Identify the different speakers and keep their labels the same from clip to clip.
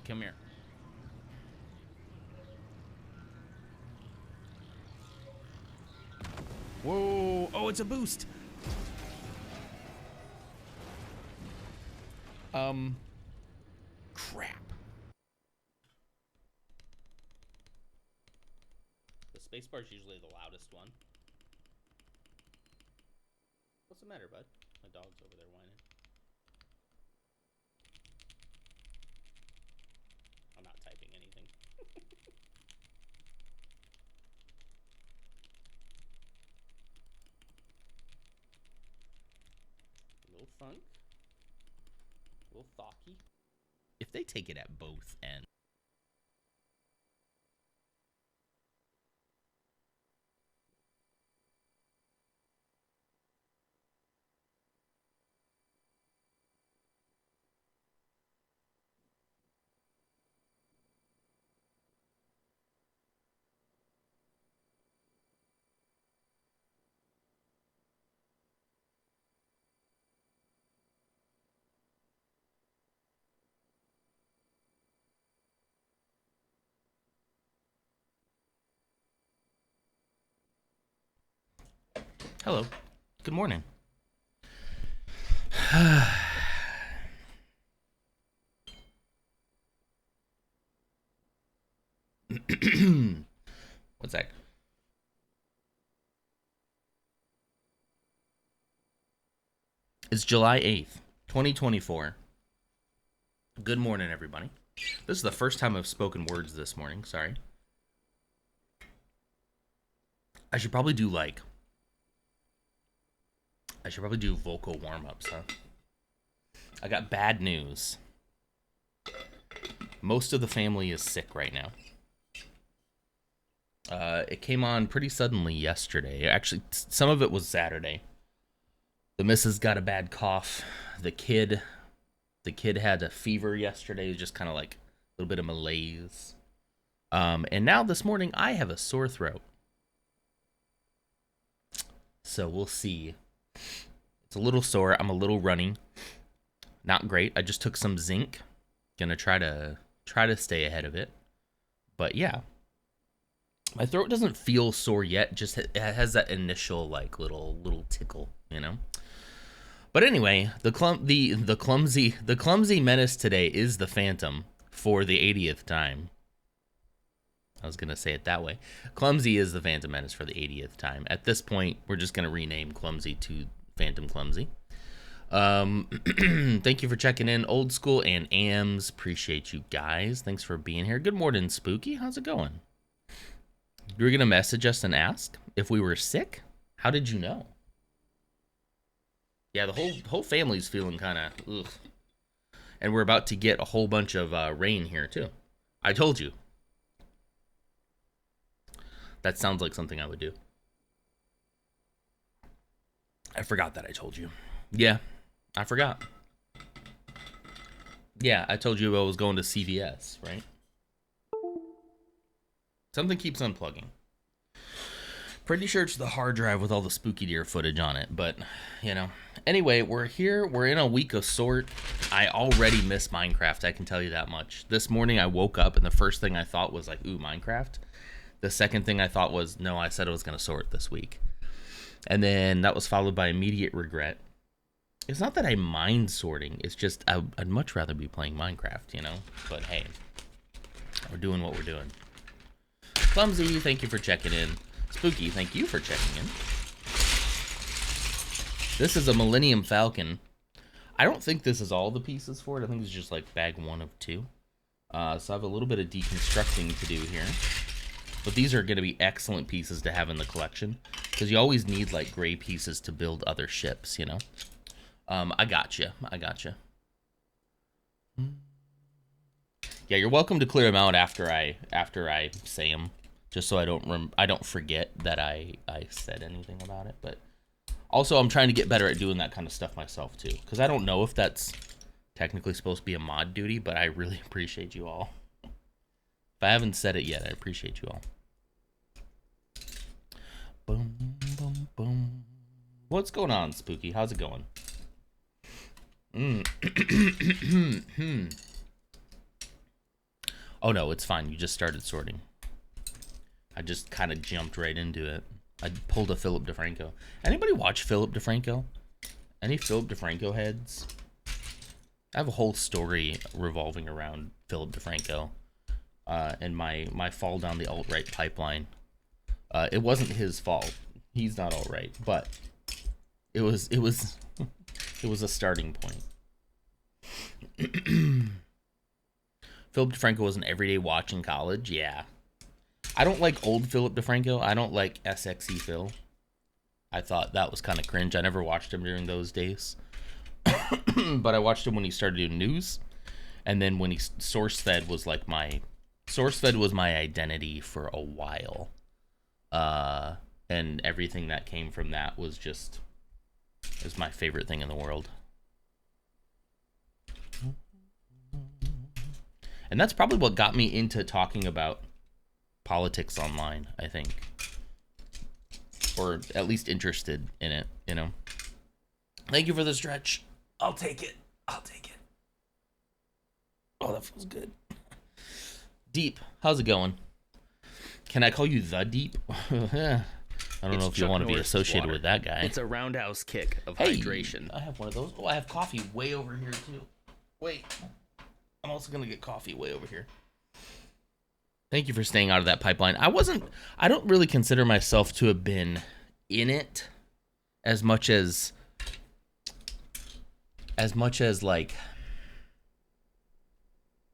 Speaker 1: Come here. Whoa! Oh, it's a boost. Crap. The spacebar is usually the loudest one. What's the matter, bud? My dog's over there whining. I'm not typing anything. A little funk. A little thocky. If they take it at both ends. Hello. Good morning. What's that? It's July 8th, 2024. Good morning, everybody. This is the first time I've spoken words this morning. Sorry. I should probably do vocal warm-ups, huh? I got bad news. Most of the family is sick right now. It came on pretty suddenly yesterday. Actually, some of it was Saturday. The missus got a bad cough. The kid had a fever yesterday, just kind of like a little bit of malaise. And now this morning I have a sore throat. So we'll see. It's a little sore. I'm a little runny. Not great. I just took some zinc. Gonna try to stay ahead of it. But yeah. My throat doesn't feel sore yet. Just it has that initial like little tickle, you know. But anyway, the clumsy menace today is the Phantom for the 80th time. I was gonna say it that way. Clumsy is the Phantom Menace for the 80th time. At this point, we're just gonna rename Clumsy to Phantom Clumsy. Thank you for checking in, Old School and AMs. Appreciate you guys. Thanks for being here. Good morning, Spooky. How's it going? You were gonna message us and ask if we were sick? How did you know? Yeah, the whole family's feeling kind of ugh. And we're about to get a whole bunch of rain here too. I told you. That sounds like something I would do. I forgot that I told you. Yeah, I forgot. Yeah, I told you I was going to CVS, right? Something keeps unplugging. Pretty sure it's the hard drive with all the spooky deer footage on it, but, you know. Anyway, we're here. We're in a week of sort. I already miss Minecraft, I can tell you that much. This morning I woke up and the first thing I thought was like, ooh, Minecraft. The second thing I thought was, no, I said I was going to sort this week. And then that was followed by immediate regret. It's not that I mind sorting. It's just I'd much rather be playing Minecraft, you know? But hey, we're doing what we're doing. Clumsy, thank you for checking in. Spooky, thank you for checking in. This is a Millennium Falcon. I don't think this is all the pieces for it. I think it's just like bag 1 of 2. So I have a little bit of deconstructing to do here. But these are going to be excellent pieces to have in the collection. Because you always need like gray pieces to build other ships, you know? I gotcha. Yeah, you're welcome to clear them out after I say them. Just so I don't forget that I said anything about it. But also, I'm trying to get better at doing that kind of stuff myself, too. Because I don't know if that's technically supposed to be a mod duty, but I really appreciate you all. If I haven't said it yet, I appreciate you all. Boom, boom, boom. What's going on, Spooky? How's it going? Oh no, it's fine. You just started sorting. I just kind of jumped right into it. I pulled a Philip DeFranco. Anybody watch Philip DeFranco? Any Philip DeFranco heads? I have a whole story revolving around Philip DeFranco and my fall down the alt-right pipeline. It wasn't his fault. He's not alt-right, but it was it was a starting point. Philip DeFranco was an everyday watch in college. Yeah. I don't like old Philip DeFranco. I don't like SXE Phil. I thought that was kind of cringe. I never watched him during those days. But I watched him when he started doing news. And then when he SourceFed was like SourceFed was my identity for a while. And everything that came from that was my favorite thing in the world. And that's probably what got me into talking about politics online, I think. Or at least interested in it, you know. Thank you for the stretch. I'll take it. Oh, that feels good. Deep, how's it going? Can I call you the Deep? I don't know if you want to be associated with that guy.
Speaker 2: It's a roundhouse kick of hydration.
Speaker 1: I have one of those. Oh, I have coffee way over here, too. Wait. I'm also going to get coffee way over here. Thank you for staying out of that pipeline. I don't really consider myself to have been in it as much as like,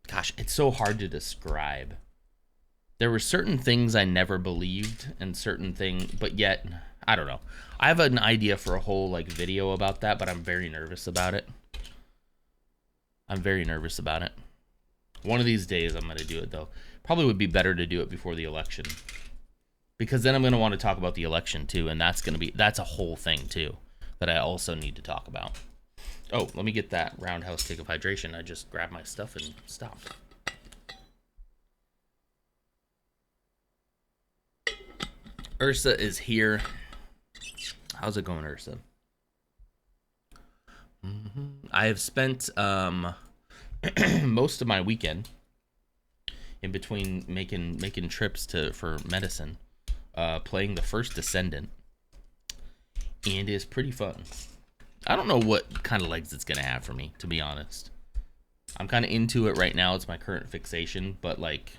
Speaker 1: gosh, it's so hard to describe. There were certain things I never believed and certain things, but yet, I don't know. I have an idea for a whole like video about that, but I'm very nervous about it. One of these days I'm going to do it though. Probably would be better to do it before the election. Because then I'm going to want to talk about the election too, and that's a whole thing too that I also need to talk about. Oh, let me get that roundhouse kick of hydration. I just grabbed my stuff and stopped. Ursa is here. How's it going, Ursa? I have spent most of my weekend in between making trips for medicine, playing the first Descendant, and it's pretty fun. I don't know what kind of legs it's gonna have for me, to be honest. I'm kind of into it right now. It's my current fixation, but like,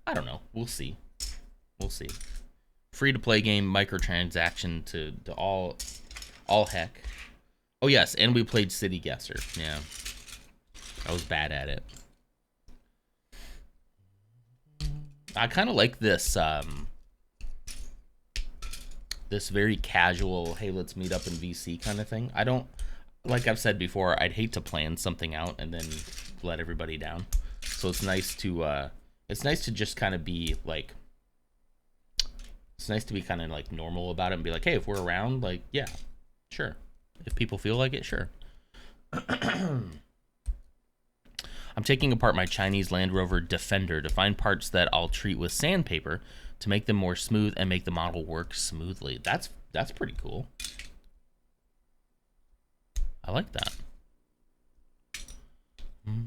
Speaker 1: I don't know. We'll see. Free to play game, microtransaction to all heck. Oh yes, and we played City Guesser. Yeah, I was bad at it. I kind of like this this very casual, hey, let's meet up in VC kind of thing. I don't, like I've said before, I'd hate to plan something out and then let everybody down. So it's nice to just kind of be like, it's nice to be kind of like normal about it and be like, hey, if we're around, like, yeah, sure. If people feel like it, sure. I'm taking apart my Chinese Land Rover Defender to find parts that I'll treat with sandpaper to make them more smooth and make the model work smoothly. That's pretty cool. I like that. Alright.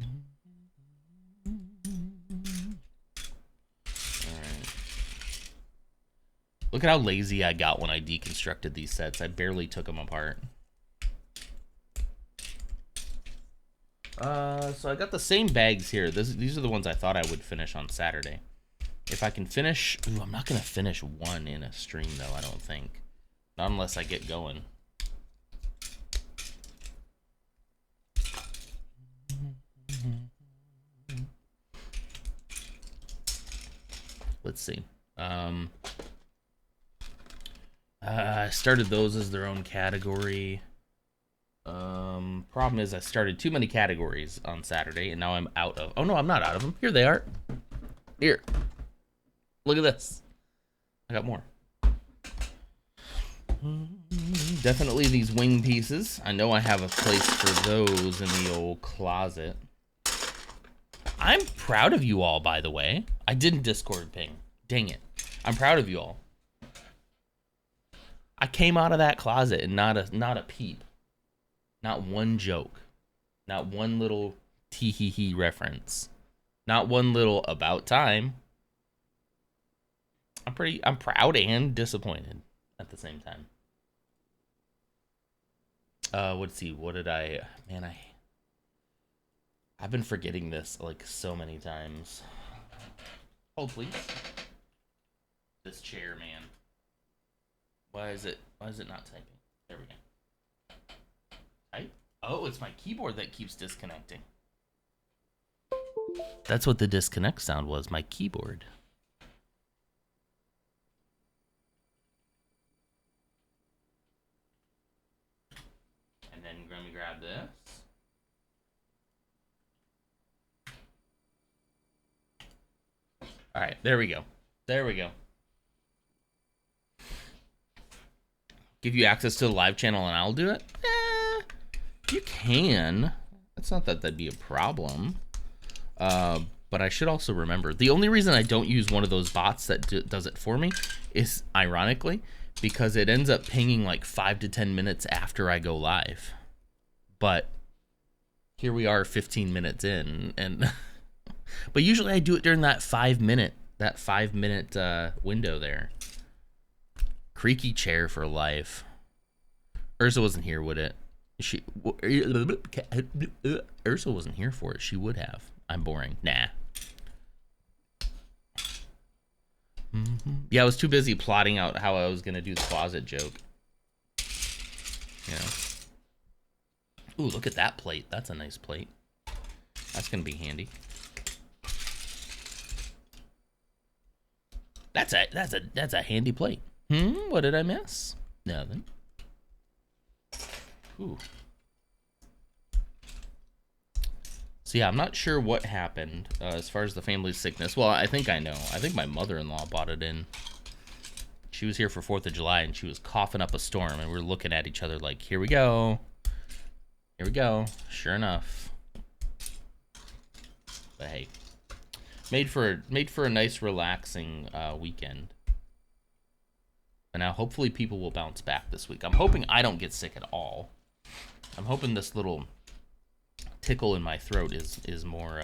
Speaker 1: Look at how lazy I got when I deconstructed these sets. I barely took them apart. So I got the same bags here. These are the ones I thought I would finish on Saturday. If I can finish... Ooh, I'm not going to finish one in a stream, though, I don't think. Not unless I get going. Let's see. I started those as their own category. Problem is I started too many categories on Saturday, and now I'm out of... Oh, no, I'm not out of them. Here they are. Here. Look at this. I got more. Definitely these wing pieces. I know I have a place for those in the old closet. I'm proud of you all, by the way. I didn't Discord ping. Dang it. I'm proud of you all. I came out of that closet and not a peep. Not one joke. Not one little tee-hee-hee reference. Not one little about time. I'm proud and disappointed at the same time. Let's see. What did I've been forgetting this like so many times. Hold please. This chair, man. Why is it not typing? There we go. Type? Oh, it's my keyboard that keeps disconnecting. That's what the disconnect sound was, my keyboard. And then let me grab this. All right, there we go. There we go. Give you access to the live channel and I'll do it? You can. It's not that that'd be a problem. But I should also remember, the only reason I don't use one of those bots that does it for me is, ironically, because it ends up pinging like 5 to 10 minutes after I go live. But here we are 15 minutes in, and but usually I do it during that 5 minute window there. Creaky chair for life. Ursa wasn't here, would it? Ursa wasn't here for it. She would have. I'm boring. Nah. Yeah, I was too busy plotting out how I was gonna do the closet joke. Yeah. Ooh, look at that plate. That's a nice plate. That's gonna be handy. That's a handy plate. What did I miss? Nothing. Ooh. So yeah, I'm not sure what happened as far as the family sickness. Well, I think I know. I think my mother-in-law bought it in. She was here for 4th of July, and she was coughing up a storm, and we were looking at each other like, here we go. Here we go. Sure enough. But hey, made for a nice, relaxing weekend. And now hopefully people will bounce back this week. I'm hoping I don't get sick at all. I'm hoping this little tickle in my throat is more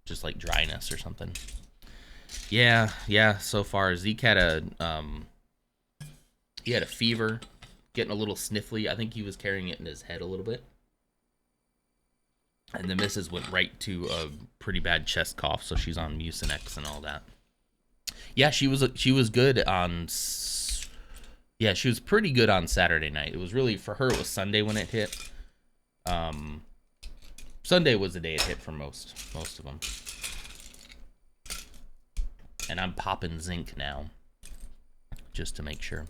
Speaker 1: just like dryness or something. Yeah, so far Zeke had a fever, getting a little sniffly. I think he was carrying it in his head a little bit. And the missus went right to a pretty bad chest cough, so she's on Mucinex and all that. Yeah, she was good on she was pretty good on Saturday night. It was really, for her, it was Sunday when it hit. Sunday was the day it hit for most of them. And I'm popping zinc now, just to make sure.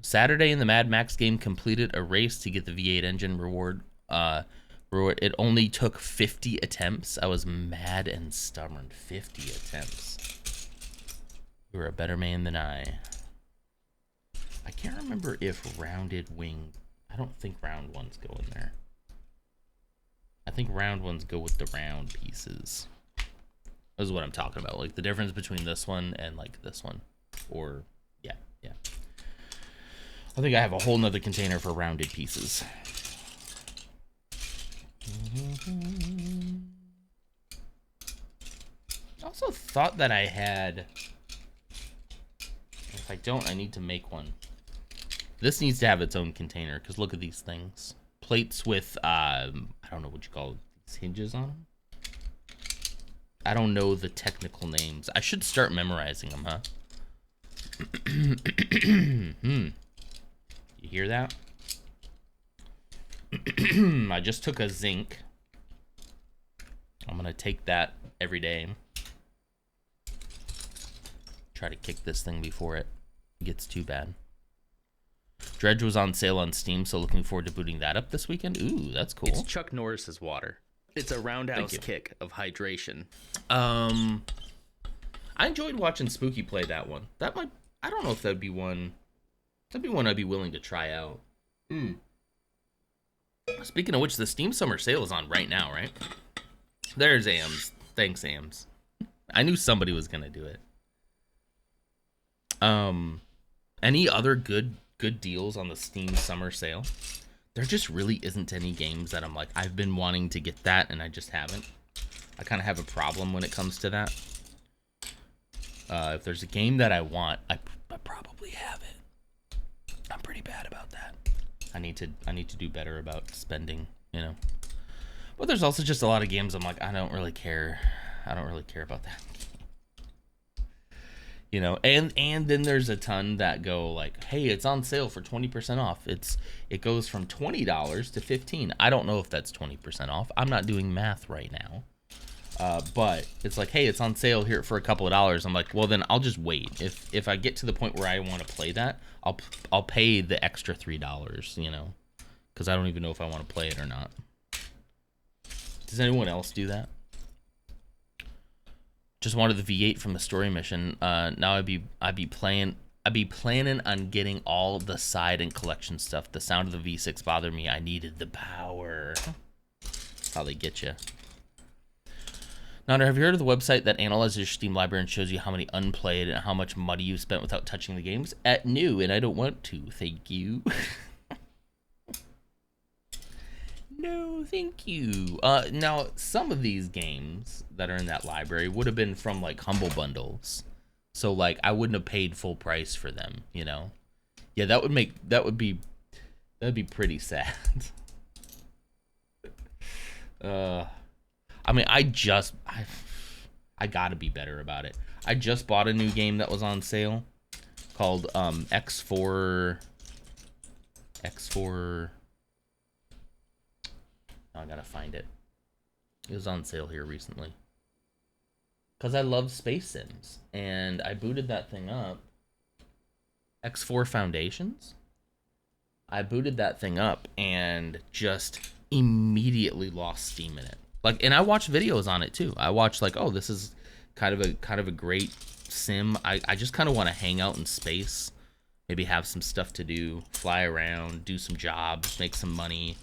Speaker 1: Saturday in the Mad Max game, completed a race to get the V8 engine reward. It only took 50 attempts. I was mad and stubborn. 50 attempts. You were a better man than I. I can't remember if rounded wing... I don't think round ones go in there. I think round ones go with the round pieces. This is what I'm talking about. Like the difference between this one and like this one. Or, yeah. I think I have a whole nother container for rounded pieces. I also thought that I had... If I don't, I need to make one. This needs to have its own container, because look at these things. Plates with, I don't know what you call these hinges on them. I don't know the technical names. I should start memorizing them, huh? You hear that? I just took a zinc. I'm going to take that every day. Try to kick this thing before it gets too bad. Dredge was on sale on Steam, so looking forward to booting that up this weekend. Ooh, that's cool.
Speaker 2: It's Chuck Norris's water. It's a roundhouse kick of hydration.
Speaker 1: I enjoyed watching Spooky play that one. That might... I don't know if that'd be one... That'd be one I'd be willing to try out. Speaking of which, the Steam Summer Sale is on right now, right? There's Ams. Thanks, Ams. I knew somebody was going to do it. Any other good deals on the Steam Summer Sale? There just really isn't any games that I'm like, I've been wanting to get that and I just haven't. I kind of have a problem when it comes to that. If there's a game that I want, I probably have it. I'm pretty bad about that. I need to do better about spending, you know. But there's also just a lot of games I'm like, I don't really care about that. You know, and then there's a ton that go like, hey, it's on sale for 20% off. It goes from $20 to $15. I don't know if that's 20% off. I'm not doing math right now. But it's like, hey, it's on sale here for a couple of dollars. I'm like, well, then I'll just wait. If I get to the point where I want to play that, I'll pay the extra $3, you know, because I don't even know if I want to play it or not. Does anyone else do that? Just wanted the V8 from the story mission. Now I'd be planning on getting all the side and collection stuff. The sound of the V6 bothered me. I needed the power. That's how they get you. Now, have you heard of the website that analyzes your Steam library and shows you how many unplayed and how much money you spent without touching the games? At new, and I don't want to. Thank you. No, thank you. Now, some of these games that are in that library would have been from, like, Humble Bundles. So, like, I wouldn't have paid full price for them, you know? Yeah, that would be pretty sad. I mean, I gotta be better about it. I just bought a new game that was on sale called X4. I gotta find it. It was on sale here recently. Because I love Space Sims. And I booted that thing up. X4 Foundations? I booted that thing up and just immediately lost steam in it. Like, and I watch videos on it too. I watch like, oh, this is kind of a great sim. I just kind of want to hang out in space, maybe have some stuff to do, fly around, do some jobs, make some money,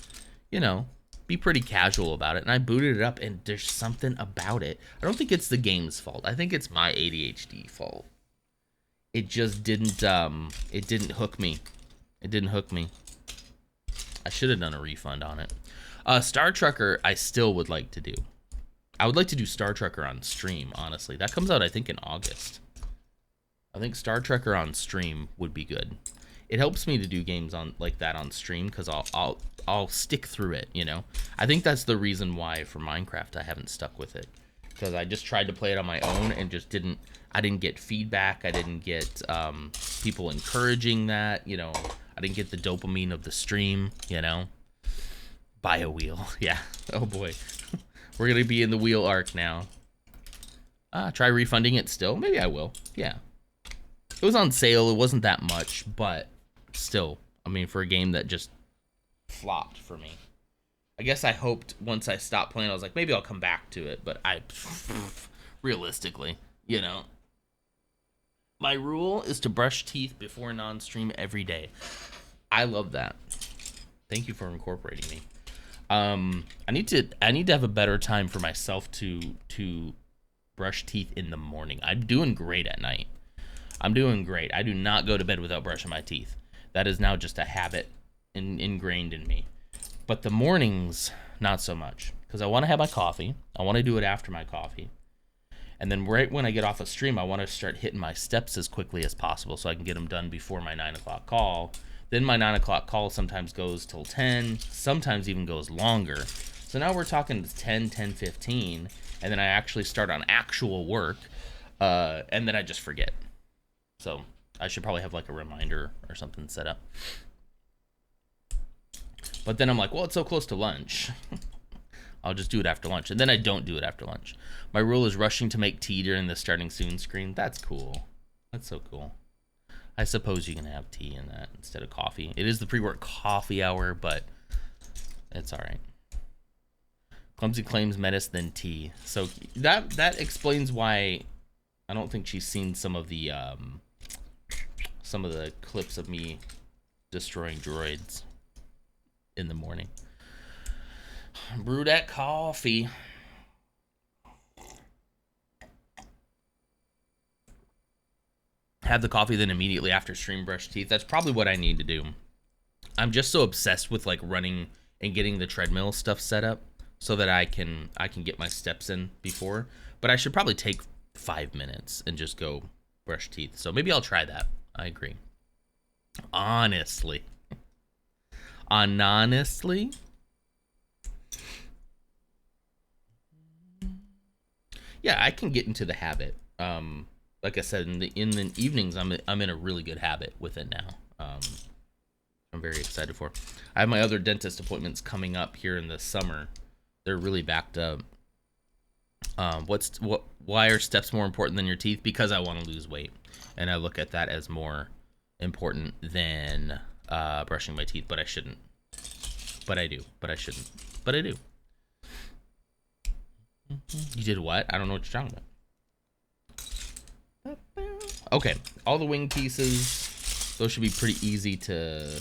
Speaker 1: you know, be pretty casual about it. And I booted it up, and there's something about it. I don't think it's the game's fault. I think it's my ADHD fault. It just didn't hook me. It didn't hook me. I should have done a refund on it. Star Trekker, I still would like to do. I would like to do Star Trekker on stream, honestly. That comes out, I think, in August. I think Star Trekker on stream would be good. It helps me to do games on like that on stream because I'll stick through it, you know. I think that's the reason why for Minecraft I haven't stuck with it, because I just tried to play it on my own and just didn't. I didn't get feedback. I didn't get people encouraging that, you know. I didn't get the dopamine of the stream, you know. Buy a wheel. Yeah. Oh boy. We're going to be in the wheel arc now. Try refunding it still. Maybe I will. Yeah. It was on sale. It wasn't that much, but still, I mean, for a game that just flopped for me. I guess I hoped once I stopped playing, I was like, maybe I'll come back to it, but realistically, you know. My rule is to brush teeth before non-stream every day. I love that. Thank you for incorporating me. I need to have a better time for myself to brush teeth in the morning. I'm doing great at night. I'm doing great. I do not go to bed without brushing my teeth. That is now just a habit ingrained in me. But the mornings, not so much, because I want to have my coffee. I want to do it after my coffee. And then right when I get off a stream, I want to start hitting my steps as quickly as possible so I can get them done before my 9 o'clock call. Then my 9 o'clock call sometimes goes till 10, sometimes even goes longer. So now we're talking 10, 10:15, and then I actually start on actual work, and then I just forget. So I should probably have like a reminder or something set up. But then I'm like, well, it's so close to lunch. I'll just do it after lunch. And then I don't do it after lunch. My rule is rushing to make tea during the starting soon screen. That's cool. That's so cool. I suppose you can have tea in that instead of coffee. It is the pre-work coffee hour, but it's all right. Clumsy claims Menace, then tea. So that explains why I don't think she's seen some of the clips of me destroying droids in the morning. Brew that coffee. Have the coffee, then immediately after stream brush teeth. That's probably what I need to do. I'm just so obsessed with like running and getting the treadmill stuff set up so that I can get my steps in before. But I should probably take 5 minutes and just go brush teeth. So maybe I'll try that. I agree. Honestly. Yeah, I can get into the habit. Like I said, in the evenings, I'm in a really good habit with it now. I'm very excited for. I have my other dentist appointments coming up here in the summer. They're really backed up. Why are steps more important than your teeth? Because I want to lose weight, and I look at that as more important than brushing my teeth. But I shouldn't. But I do. But I shouldn't. But I do. You did what? I don't know what you're talking about. Okay, all the wing pieces. Those should be pretty easy to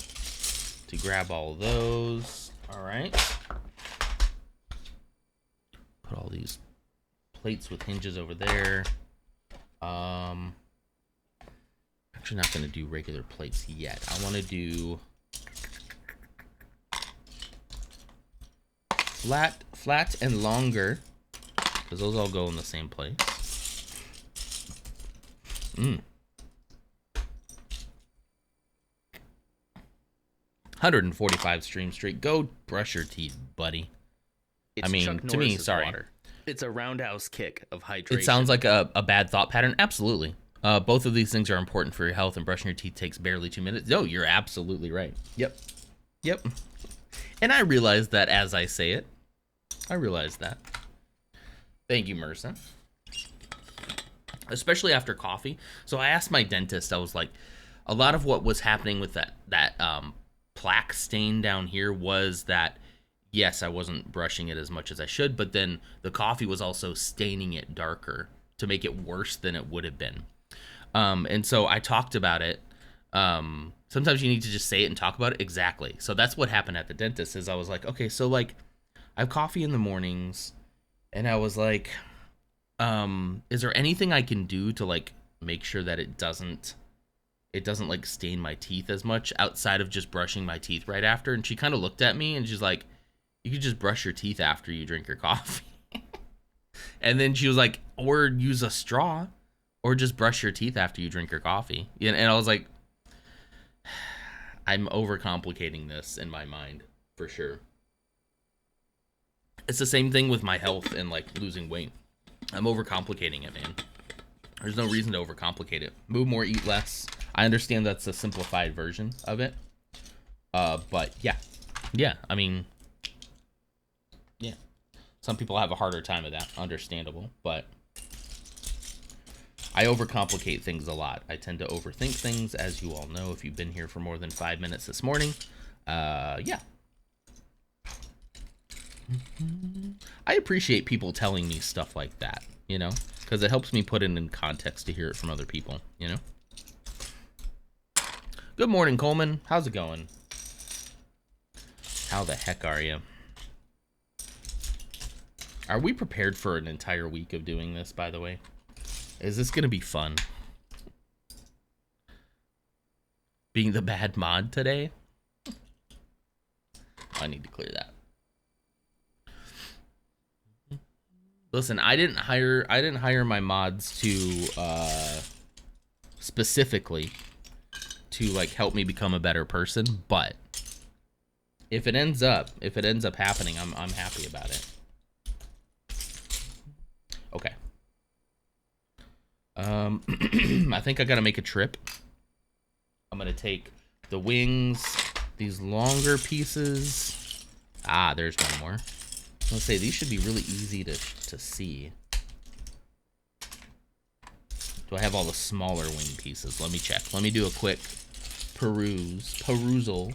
Speaker 1: grab all of those. All right. Put all these plates with hinges over there. Actually not going to do regular plates yet. I want to do flat and longer, because those all go in the same place. 145 stream streak. Go brush your teeth, buddy.
Speaker 2: It's to me, sorry. Water. It's a roundhouse kick of hydration.
Speaker 1: It sounds like a bad thought pattern. Absolutely. Both of these things are important for your health, and brushing your teeth takes barely 2 minutes. No, you're absolutely right. Yep. And I realize that as I say it. I realize that. Thank you, Merson. Especially after coffee. So I asked my dentist, I was like, a lot of what was happening with that plaque stain down here was that, yes, I wasn't brushing it as much as I should, but then the coffee was also staining it darker to make it worse than it would have been. And so I talked about it. Sometimes you need to just say it and talk about it. Exactly. So that's what happened at the dentist is I was like, okay, so like I have coffee in the mornings, and I was like, is there anything I can do to like make sure that it doesn't like stain my teeth as much outside of just brushing my teeth right after? And she kind of looked at me and she's like, you could just brush your teeth after you drink your coffee. And then she was like, or use a straw, or just brush your teeth after you drink your coffee. And I was like, I'm overcomplicating this in my mind for sure. It's the same thing with my health and like losing weight. I'm overcomplicating it, man. There's no reason to overcomplicate it. Move more, eat less. I understand that's a simplified version of it. But yeah. I mean, yeah. Some people have a harder time with that. Understandable. But I overcomplicate things a lot. I tend to overthink things, as you all know if you've been here for more than 5 minutes this morning. Yeah. I appreciate people telling me stuff like that, you know, because it helps me put it in context to hear it from other people, you know. Good morning, Coleman. How's it going? How the heck are you? Are we prepared for an entire week of doing this, by the way? Is this going to be fun? Being the bad mod today? I need to clear that. Listen, I didn't hire my mods to specifically to like help me become a better person, but if it ends up happening, I'm happy about it. Okay. I think I gotta make a trip. I'm gonna take the wings, these longer pieces. Ah, there's one more. Let's say these should be really easy to see. Do I have all the smaller wing pieces? Let me check. Let me do a quick perusal.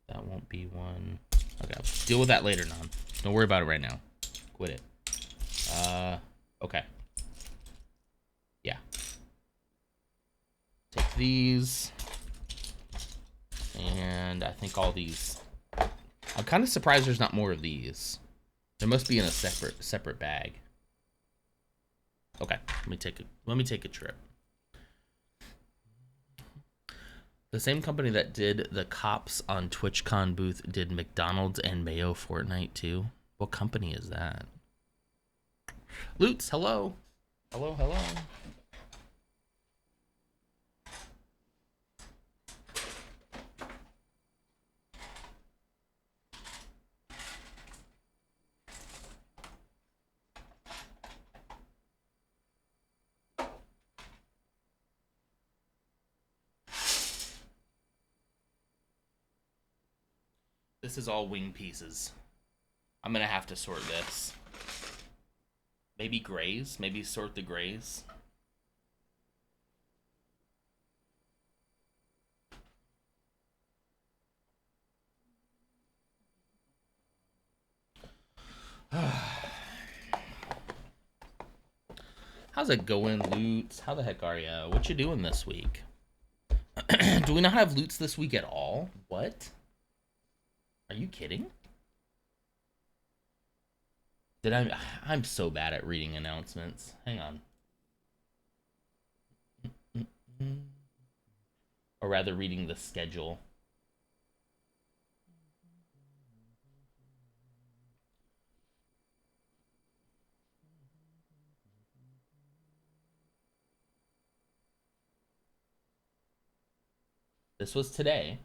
Speaker 1: That won't be one. Okay, I'll deal with that later, Non. Don't worry about it right now. Quit it. Okay. Yeah. Take these. And I think all these. I'm kind of surprised there's not more of these. There must be in a separate bag. Okay, let me take a trip. The same company that did the cops on TwitchCon booth did McDonald's and Mayo Fortnite too. What company is that? Lutz, hello. Hello, hello. This is all wing pieces. I'm gonna have to sort this. Maybe grays? Maybe sort the grays? How's it going, Lutz? How the heck are ya? What you doing this week? Do we not have Lutz this week at all? What? Are you kidding? I'm so bad at reading announcements. Hang on. Or rather, reading the schedule. This was today.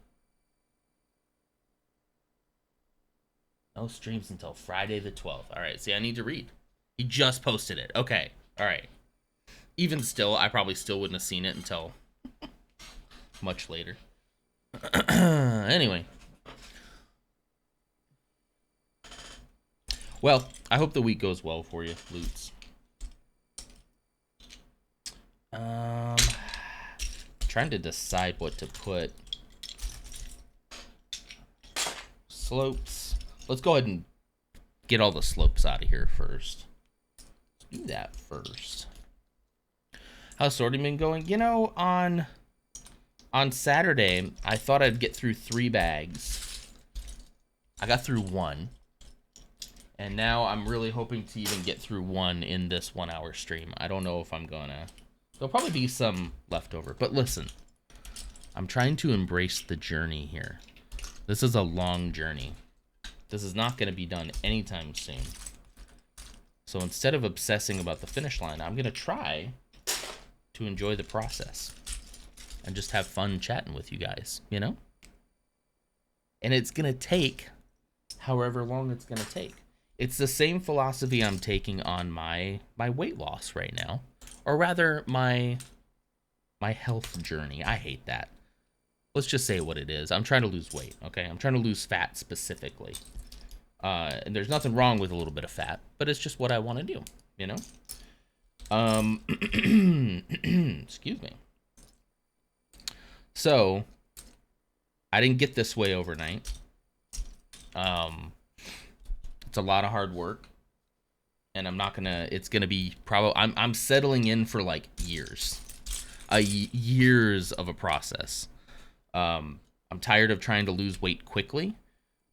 Speaker 1: No streams until Friday the 12th. All right, see, I need to read. He just posted it. Okay, all right. Even still, I probably still wouldn't have seen it until much later. Anyway. Well, I hope the week goes well for you, Lutz. Trying to decide what to put. Slopes. Let's go ahead and get all the slopes out of here first. Let's do that first. How's sorting been going? You know, on Saturday, I thought I'd get through 3 bags. I got through 1. And now I'm really hoping to even get through 1 in this 1-hour stream. I don't know if I'm gonna. There'll probably be some left over. But listen, I'm trying to embrace the journey here. This is a long journey. This is not going to be done anytime soon. So instead of obsessing about the finish line, I'm going to try to enjoy the process and just have fun chatting with you guys, you know? And it's going to take however long it's going to take. It's the same philosophy I'm taking on my weight loss right now, or rather my health journey. I hate that. Let's just say what it is. I'm trying to lose weight, okay? I'm trying to lose fat specifically. And there's nothing wrong with a little bit of fat, but it's just what I want to do, you know? Excuse me. So, I didn't get this way overnight. It's a lot of hard work. And I'm not gonna, it's gonna be probably, I'm settling in for like years. Years of a process. I'm tired of trying to lose weight quickly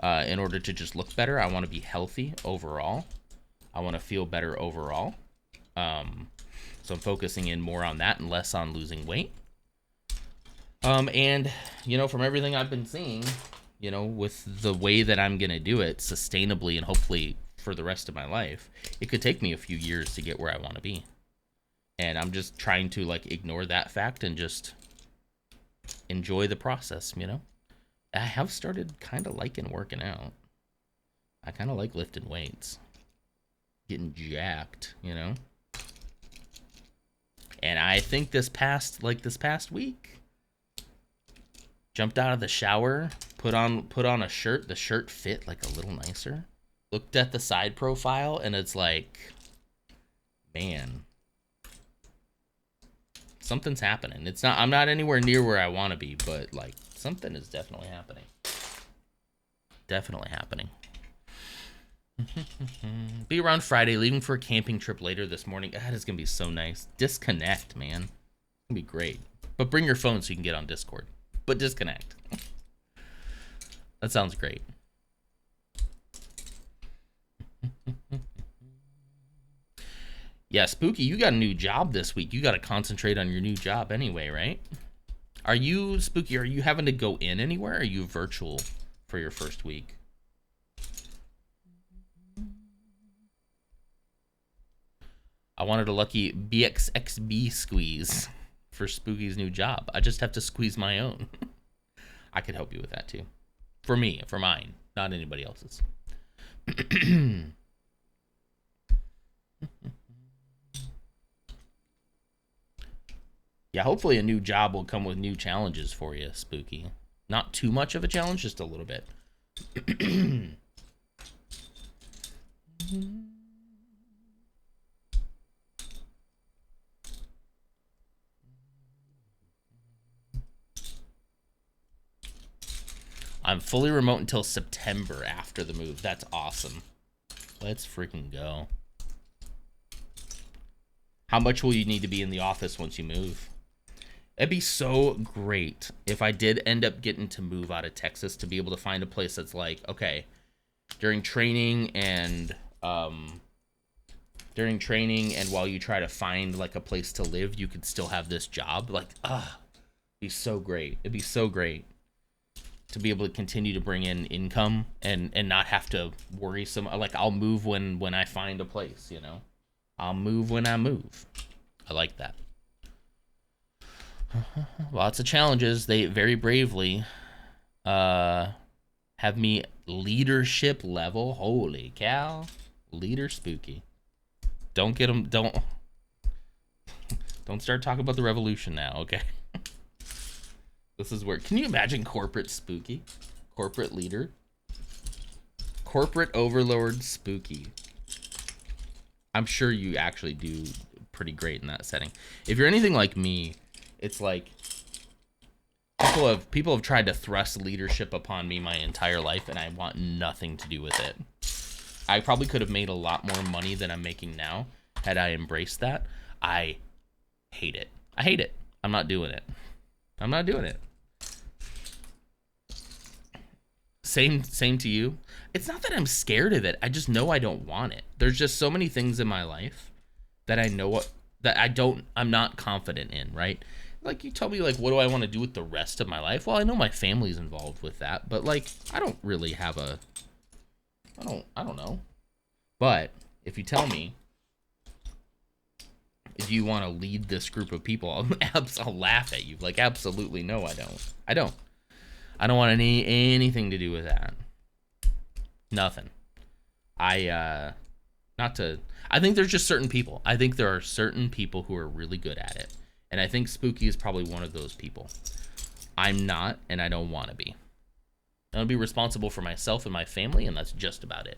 Speaker 1: in order to just look better. I want to be healthy overall. I want to feel better overall. So I'm focusing in more on that and less on losing weight. And, you know, from everything I've been seeing, you know, with the way that I'm going to do it sustainably and hopefully for the rest of my life, it could take me a few years to get where I want to be. And I'm just trying to, like, ignore that fact and just enjoy the process, you know? I have started kind of liking working out. I kind of like lifting weights. Getting jacked, you know? And I think this past week, jumped out of the shower, put on a shirt. The shirt fit like a little nicer. Looked at the side profile and it's like, man, something's happening. It's not, I'm not anywhere near where I want to be, but like something is definitely happening. Definitely happening. Be around Friday, leaving for a camping trip later this morning. That is going to be so nice. Disconnect, man. It's going to be great. But bring your phone so you can get on Discord. But disconnect. That sounds great. Yeah, Spooky, you got a new job this week. You got to concentrate on your new job anyway, right? Are you, Spooky, are you having to go in anywhere? Or are you virtual for your first week? I wanted a lucky BXXB squeeze for Spooky's new job. I just have to squeeze my own. I could help you with that too. For me, for mine, not anybody else's. Yeah, hopefully a new job will come with new challenges for you, Spooky. Not too much of a challenge, just a little bit. I'm fully remote until September after the move. That's awesome. Let's freaking go. How much will you need to be in the office once you move? It'd be so great if I did end up getting to move out of Texas to be able to find a place that's like, okay, during training and while you try to find like a place to live, you could still have this job. Like, it'd be so great. It'd be so great to be able to continue to bring in income and not have to worry like I'll move when I find a place, you know. I'll move when I move. I like that. Lots of challenges. They very bravely have me leadership level. Holy cow. Leader Spooky. Don't get them. Don't start talking about the revolution now, okay? This is where, can you imagine corporate Spooky? Corporate leader? Corporate overlord Spooky. I'm sure you actually do pretty great in that setting. If you're anything like me, it's like people have tried to thrust leadership upon me my entire life, and I want nothing to do with it. I probably could have made a lot more money than I'm making now had I embraced that. I hate it. I hate it. I'm not doing it. I'm not doing it. Same to you. It's not that I'm scared of it. I just know I don't want it. There's just so many things in my life that I know I'm not confident in, right? Like, you tell me, like, what do I want to do with the rest of my life? Well, I know my family's involved with that, but like, I don't really have I don't know. But if you tell me, if you want to lead this group of people, I'll laugh at you. Like, absolutely no, I don't. I don't want anything to do with that. Nothing. I think there's just certain people. I think there are certain people who are really good at it. And I think Spooky is probably one of those people. I'm not, and I don't want to be. I'll be responsible for myself and my family, and that's just about it.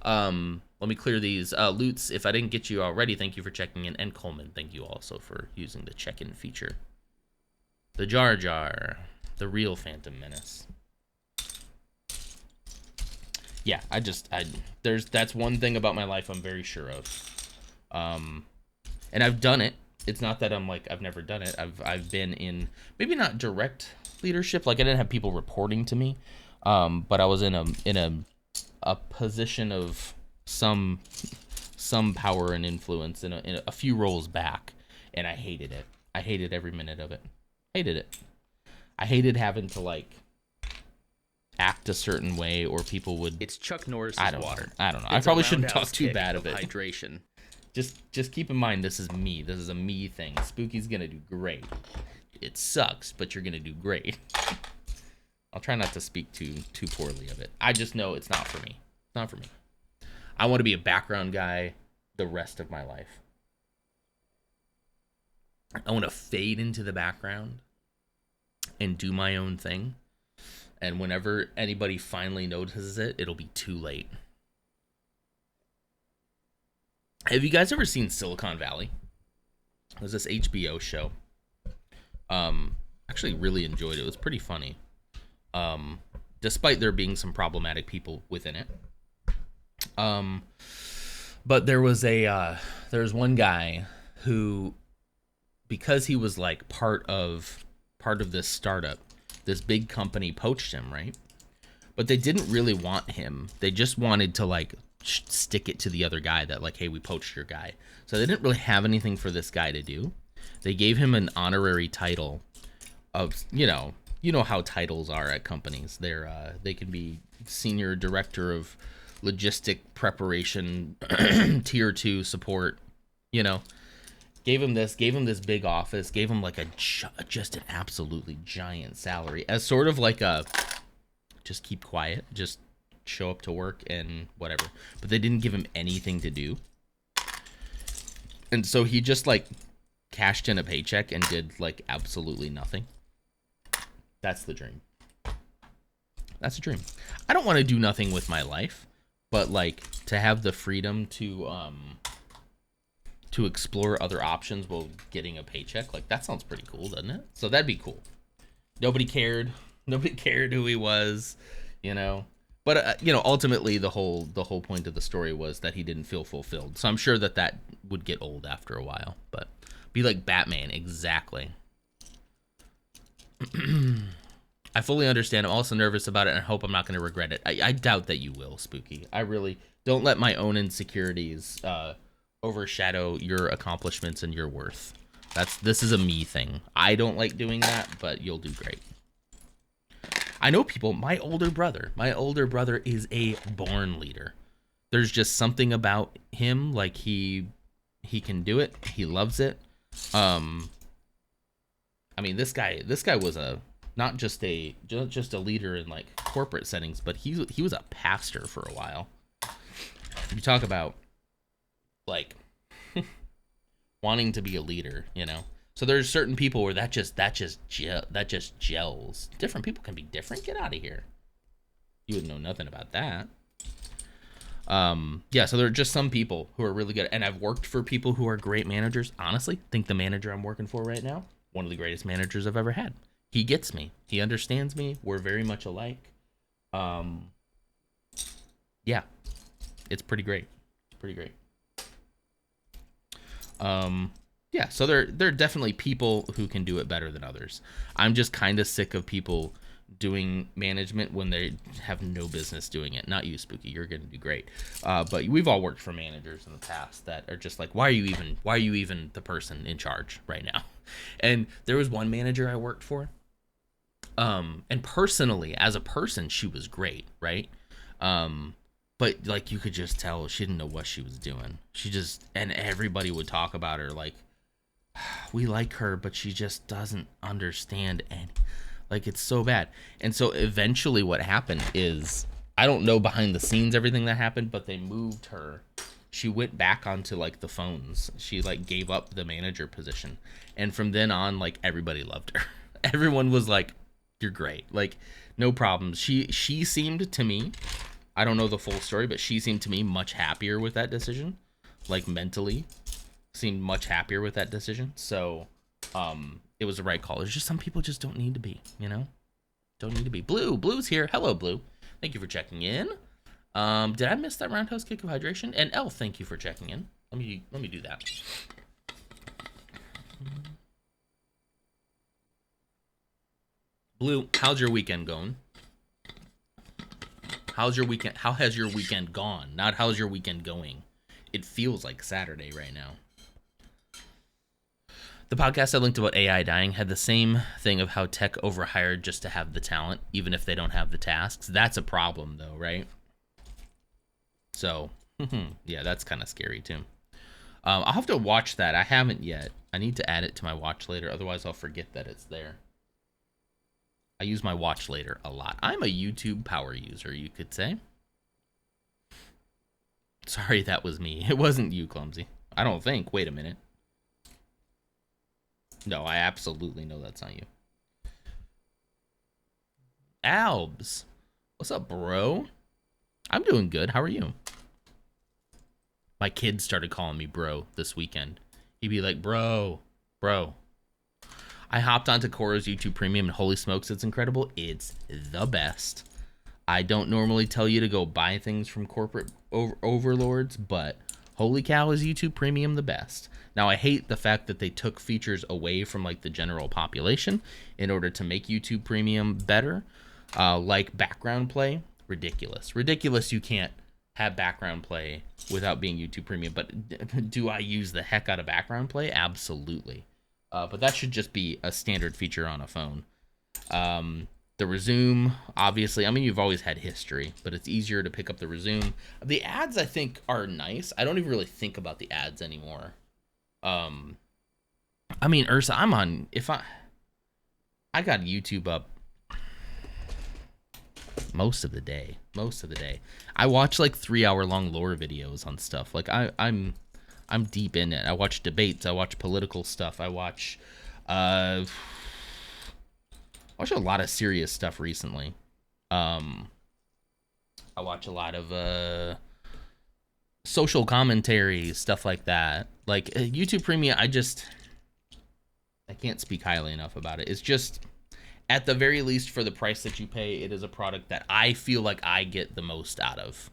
Speaker 1: Let me clear these. Lutz, if I didn't get you already, thank you for checking in. And Coleman, thank you also for using the check-in feature. The Jar Jar. The real Phantom Menace. Yeah, that's one thing about my life I'm very sure of. And I've done it. It's not that I'm like, I've never done it. I've been in, maybe not direct leadership, like I didn't have people reporting to me, but I was in a position of some power and influence in a few roles back, and I hated it. I hated every minute of it. Hated it. I hated having to like act a certain way, or people would.
Speaker 2: It's Chuck Norris' water.
Speaker 1: I don't know. I probably shouldn't talk too bad of it.
Speaker 2: Hydration.
Speaker 1: Just keep in mind, this is me. This is a me thing. Spooky's gonna do great. It sucks, but you're gonna do great. I'll try not to speak too poorly of it. I just know it's not for me. It's not for me. I want to be a background guy the rest of my life. I want to fade into the background and do my own thing. And whenever anybody finally notices it, it'll be too late. Have you guys ever seen Silicon Valley? It was this HBO show. Actually really enjoyed it. It was pretty funny. Despite there being some problematic people within it. But there was one guy who, because he was like part of this startup, this big company poached him, right? But they didn't really want him. They just wanted to like stick it to the other guy that like, hey, we poached your guy. So they didn't really have anything for this guy to do. They gave him an honorary title of, you know how titles are at companies. They can be senior director of logistic preparation, tier 2 support, you know. Gave him this big office, gave him like just an absolutely giant salary as sort of like a just keep quiet, just show up to work and whatever. But they didn't give him anything to do. And so he just like cashed in a paycheck and did like absolutely nothing. That's the dream. That's a dream. I don't want to do nothing with my life, but like to have the freedom to explore other options while getting a paycheck, like that sounds pretty cool, doesn't it? So that'd be cool. Nobody cared who he was, you know. But ultimately the whole point of the story was that he didn't feel fulfilled. So I'm sure that would get old after a while. But be like Batman, exactly. I fully understand. I'm also nervous about it and I hope I'm not going to regret it. I doubt that you will, Spooky. I really don't let my own insecurities overshadow your accomplishments and your worth. This is a me thing. I don't like doing that, but you'll do great. I know people, my older brother is a born leader. There's just something about him, like he can do it. He loves it. I mean, this guy was not just a leader in like corporate settings, but he was a pastor for a while. You talk about like wanting to be a leader, you know. So there's certain people where that just gels. Different people can be different. Get out of here. You would know nothing about that. Yeah, so there are just some people who are really good, and I've worked for people who are great managers. Honestly, think the manager I'm working for right now, one of the greatest managers I've ever had. He gets me. He understands me. We're very much alike. Yeah, it's pretty great. Yeah, so there are definitely people who can do it better than others. I'm just kind of sick of people doing management when they have no business doing it. Not you, Spooky. You're going to do great. But we've all worked for managers in the past that are just like, why are you even the person in charge right now? And there was one manager I worked for. And personally, as a person, she was great, right? But like you could just tell she didn't know what she was doing. And everybody would talk about her like, we like her, but she just doesn't understand like it's so bad. And so eventually what happened is, I don't know behind the scenes everything that happened, but they moved her. She went back onto like the phones. She like gave up the manager position. And from then on, like everybody loved her. Everyone was like, you're great. Like no problems. She seemed to me, I don't know the full story, but she seemed to me much happier with that decision. Like mentally seemed much happier with that decision. So it was the right call. There's just some people just don't need to be, you know? Don't need to be. Blue's here. Hello, Blue. Thank you for checking in. Did I miss that roundhouse kick of hydration? And Elf, thank you for checking in. Let me do that. Blue, how's your weekend going? How's your weekend? How has your weekend gone? Not how's your weekend going. It feels like Saturday right now. The podcast I linked about AI dying had the same thing of how tech overhired just to have the talent, even if they don't have the tasks. That's a problem, though, right? So, yeah, that's kind of scary, too. I'll have to watch that. I haven't yet. I need to add it to my watch later. Otherwise, I'll forget that it's there. I use my watch later a lot. I'm a YouTube power user, you could say. Sorry, that was me. It wasn't you, Clumsy. I don't think. Wait a minute. No, I absolutely know that's not you. Albs. What's up, bro? I'm doing good. How are you? My kid started calling me bro this weekend. He'd be like, bro. I hopped onto Koro's YouTube Premium and holy smokes, it's incredible. It's the best. I don't normally tell you to go buy things from corporate overlords, but holy cow, is YouTube Premium the best. Now, I hate the fact that they took features away from like the general population in order to make YouTube Premium better, like background play. Ridiculous. You can't have background play without being YouTube Premium, but do I use the heck out of background play? Absolutely. But that should just be a standard feature on a phone. The resume, obviously, I mean, you've always had history, but it's easier to pick up the resume. The ads, I think, are nice. I don't even really think about the ads anymore. I mean, Ursa, I got YouTube up most of the day. I watch like 3-hour long lore videos on stuff. Like I'm deep in it. I watch debates, I watch political stuff, I watch a lot of serious stuff recently. I watch a lot of social commentary, stuff like that. Like YouTube Premium, I can't speak highly enough about it. It's just, at the very least, for the price that you pay, it is a product that I feel like I get the most out of.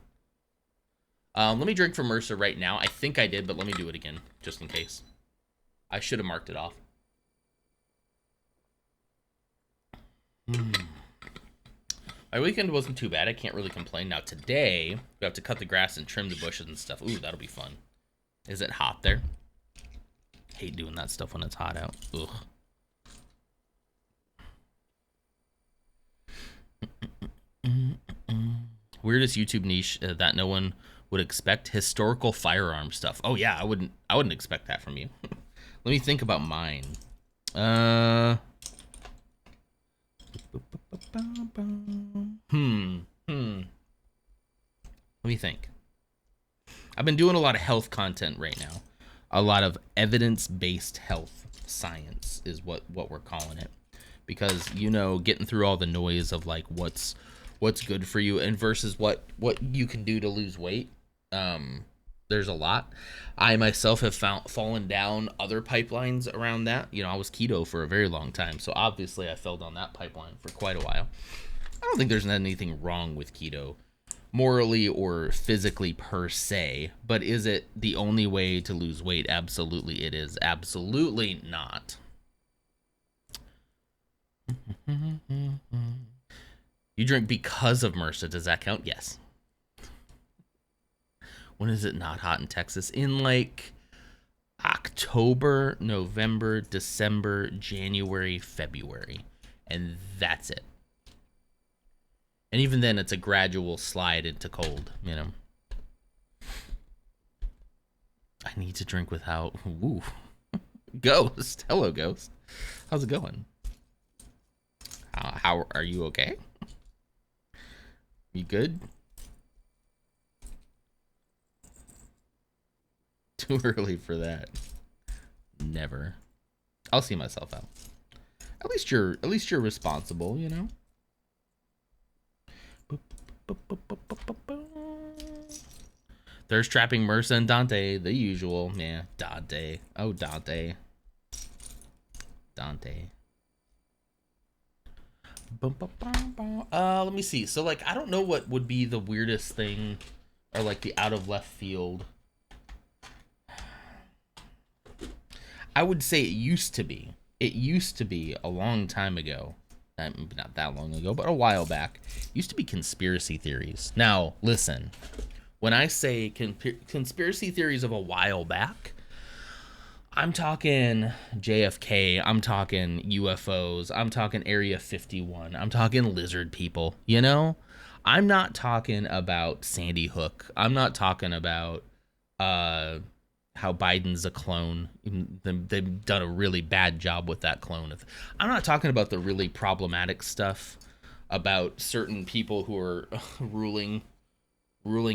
Speaker 1: Let me drink from Mercer right now. I think I did, but let me do it again, just in case. I should have marked it off. My weekend wasn't too bad. I can't really complain. Now, today, we have to cut the grass and trim the bushes and stuff. Ooh, that'll be fun. Is it hot there? Hate doing that stuff when it's hot out. Ugh. Weirdest YouTube niche that no one would expect: historical firearm stuff. Oh yeah, I wouldn't expect that from you. Let me think about mine. Let me think. I've been doing a lot of health content right now. A lot of evidence-based health science is what we're calling it, because, you know, getting through all the noise of like what's good for you and versus what you can do to lose weight. There's a lot. I myself have fallen down other pipelines around that. You know, I was keto for a very long time, so obviously I fell down that pipeline for quite a while. I don't think there's anything wrong with keto, morally or physically per se, but is it the only way to lose weight? Absolutely it is. Absolutely not. You drink because of MRSA. Does that count? Yes. When is it not hot in Texas? In like October, November, December, January, February. And that's it. And even then, it's a gradual slide into cold, you know. I need to drink without... Ooh. Ghost. Hello, Ghost. How's it going? How are you okay? You good? Too early for that. Never. I'll see myself out. At least you're responsible, you know. Thirst trapping Mercer and Dante, the usual. Yeah, Dante. Oh, Dante. Let me see. So, like, I don't know what would be the weirdest thing, or like the out of left field. I would say it used to be. It used to be a long time ago. Not that long ago, but a while back. Used to be conspiracy theories. Now, listen. When I say conspiracy theories of a while back, I'm talking JFK, I'm talking UFOs, I'm talking Area 51, I'm talking lizard people, you know? I'm not talking about Sandy Hook. I'm not talking about how Biden's a clone. They've done a really bad job with that clone. I'm not talking about the really problematic stuff about certain people who are ruling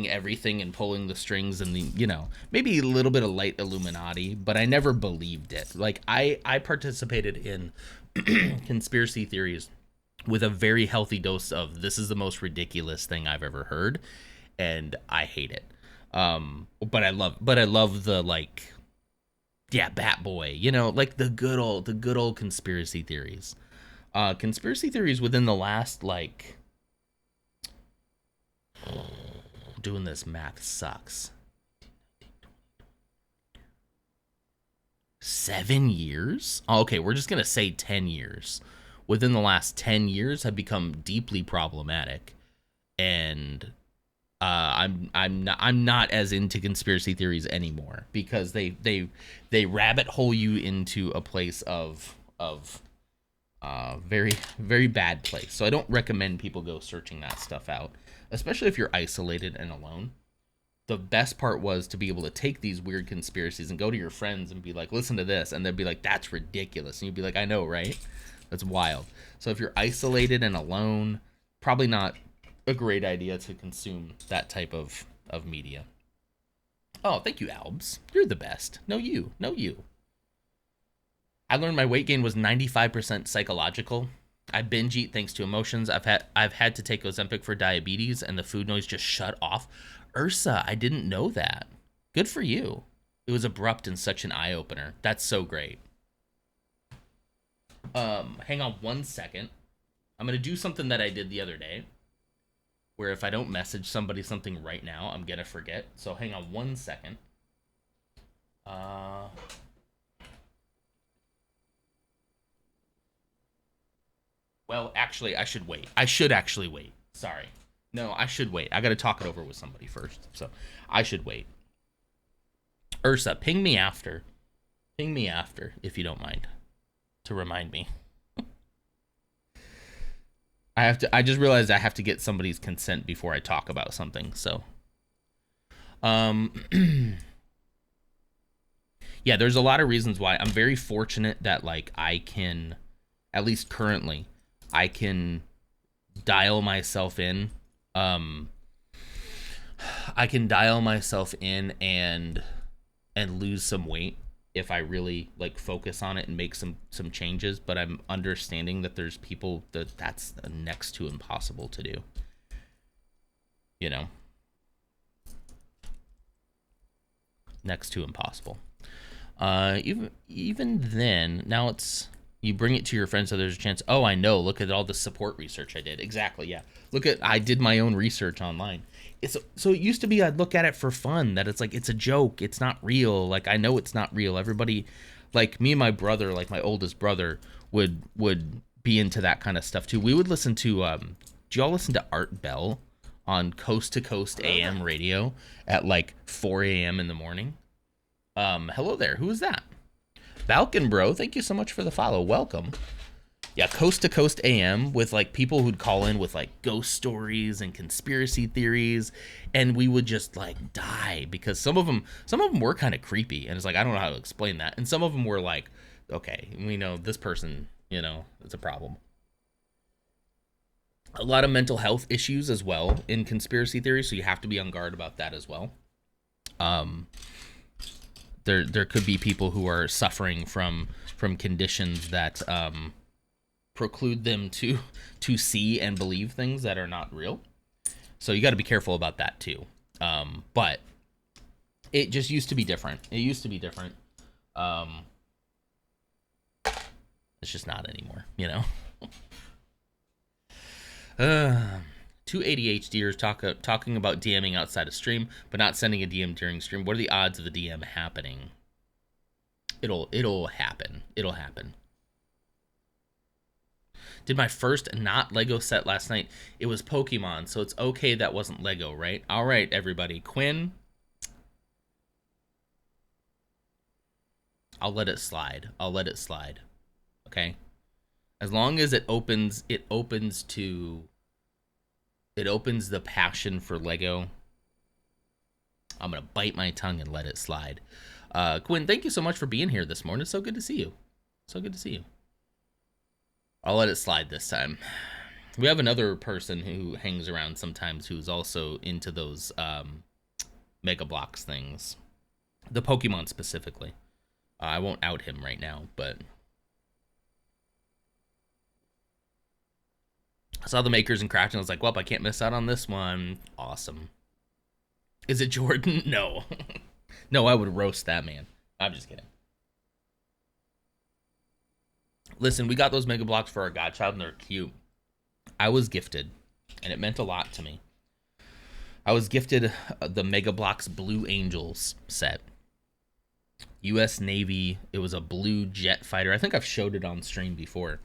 Speaker 1: everything and pulling the strings, and the, you know, maybe a little bit of light Illuminati, but I never believed it. Like I participated in conspiracy theories with a very healthy dose of, this is the most ridiculous thing I've ever heard, and I hate it. But I love the, like, yeah, Bat Boy, you know, like the good old conspiracy theories. Conspiracy theories within the last, like, doing this math sucks. 7 years? Oh, okay, we're just gonna say 10 years. Within the last 10 years have become deeply problematic. And I'm not as into conspiracy theories anymore because they rabbit hole you into a place of very, very bad place. So I don't recommend people go searching that stuff out, especially if you're isolated and alone. The best part was to be able to take these weird conspiracies and go to your friends and be like, listen to this. And they'd be like, that's ridiculous. And you'd be like, I know, right? That's wild. So if you're isolated and alone, probably not a great idea to consume that type of media. Oh, thank you, Albs. You're the best. No, you. I learned my weight gain was 95% psychological. I binge eat thanks to emotions. I've had to take Ozempic for diabetes, and the food noise just shut off. Ursa, I didn't know that. Good for you. It was abrupt and such an eye opener. That's so great. Hang on 1 second. I'm gonna do something that I did the other day, where if I don't message somebody something right now, I'm gonna forget. So hang on 1 second. Well, actually, I should wait. I should actually wait. Sorry. No, I should wait. I got to talk it over with somebody first. So I should wait. Ursa, ping me after. Ping me after, if you don't mind, to remind me. I just realized I have to get somebody's consent before I talk about something. So, yeah, there's a lot of reasons why. I'm very fortunate that, like, I can, at least currently, I can dial myself in. I can dial myself in and lose some weight if I really like focus on it and make some changes. But I'm understanding that there's people that's next to impossible to do. You know, next to impossible. Even then, now it's. You bring it to your friends so there's a chance. Oh, I know. Look at all the support research I did. Exactly, yeah. I did my own research online. So it used to be I'd look at it for fun, that it's like, it's a joke. It's not real. Like, I know it's not real. Everybody, like me and my brother, like my oldest brother, would be into that kind of stuff too. We would listen to, do y'all listen to Art Bell on Coast to Coast AM radio at like 4 a.m. in the morning? Hello there. Who is that? Falcon Bro, thank you so much for the follow. Welcome. Yeah, Coast to Coast AM with like people who'd call in with like ghost stories and conspiracy theories, and we would just like die because some of them were kind of creepy, and it's like I don't know how to explain that, and some of them were like, okay, we know this person, you know, it's a problem. A lot of mental health issues as well in conspiracy theories, so you have to be on guard about that as well. There could be people who are suffering from conditions that preclude them to see and believe things that are not real. So you got to be careful about that too. But it just used to be different. It used to be different. It's just not anymore, you know. 2 ADHDers talking about DMing outside of stream, but not sending a DM during stream. What are the odds of the DM happening? It'll happen. It'll happen. Did my first not Lego set last night. It was Pokemon, so it's okay that wasn't Lego, right? All right, everybody. Quinn, I'll let it slide. Okay? As long as it opens the passion for Lego, I'm going to bite my tongue and let it slide. Quinn, thank you so much for being here this morning. It's so good to see you. I'll let it slide this time. We have another person who hangs around sometimes who's also into those Mega Bloks things. The Pokemon specifically. I won't out him right now, but... I saw the makers and crafting. I was like, well, I can't miss out on this one. Awesome. Is it Jordan? No. No, I would roast that man. I'm just kidding. Listen, we got those Mega Bloks for our godchild, and they're cute. I was gifted, and it meant a lot to me. I was gifted the Mega Bloks Blue Angels set. U.S. Navy. It was a blue jet fighter. I think I've showed it on stream before.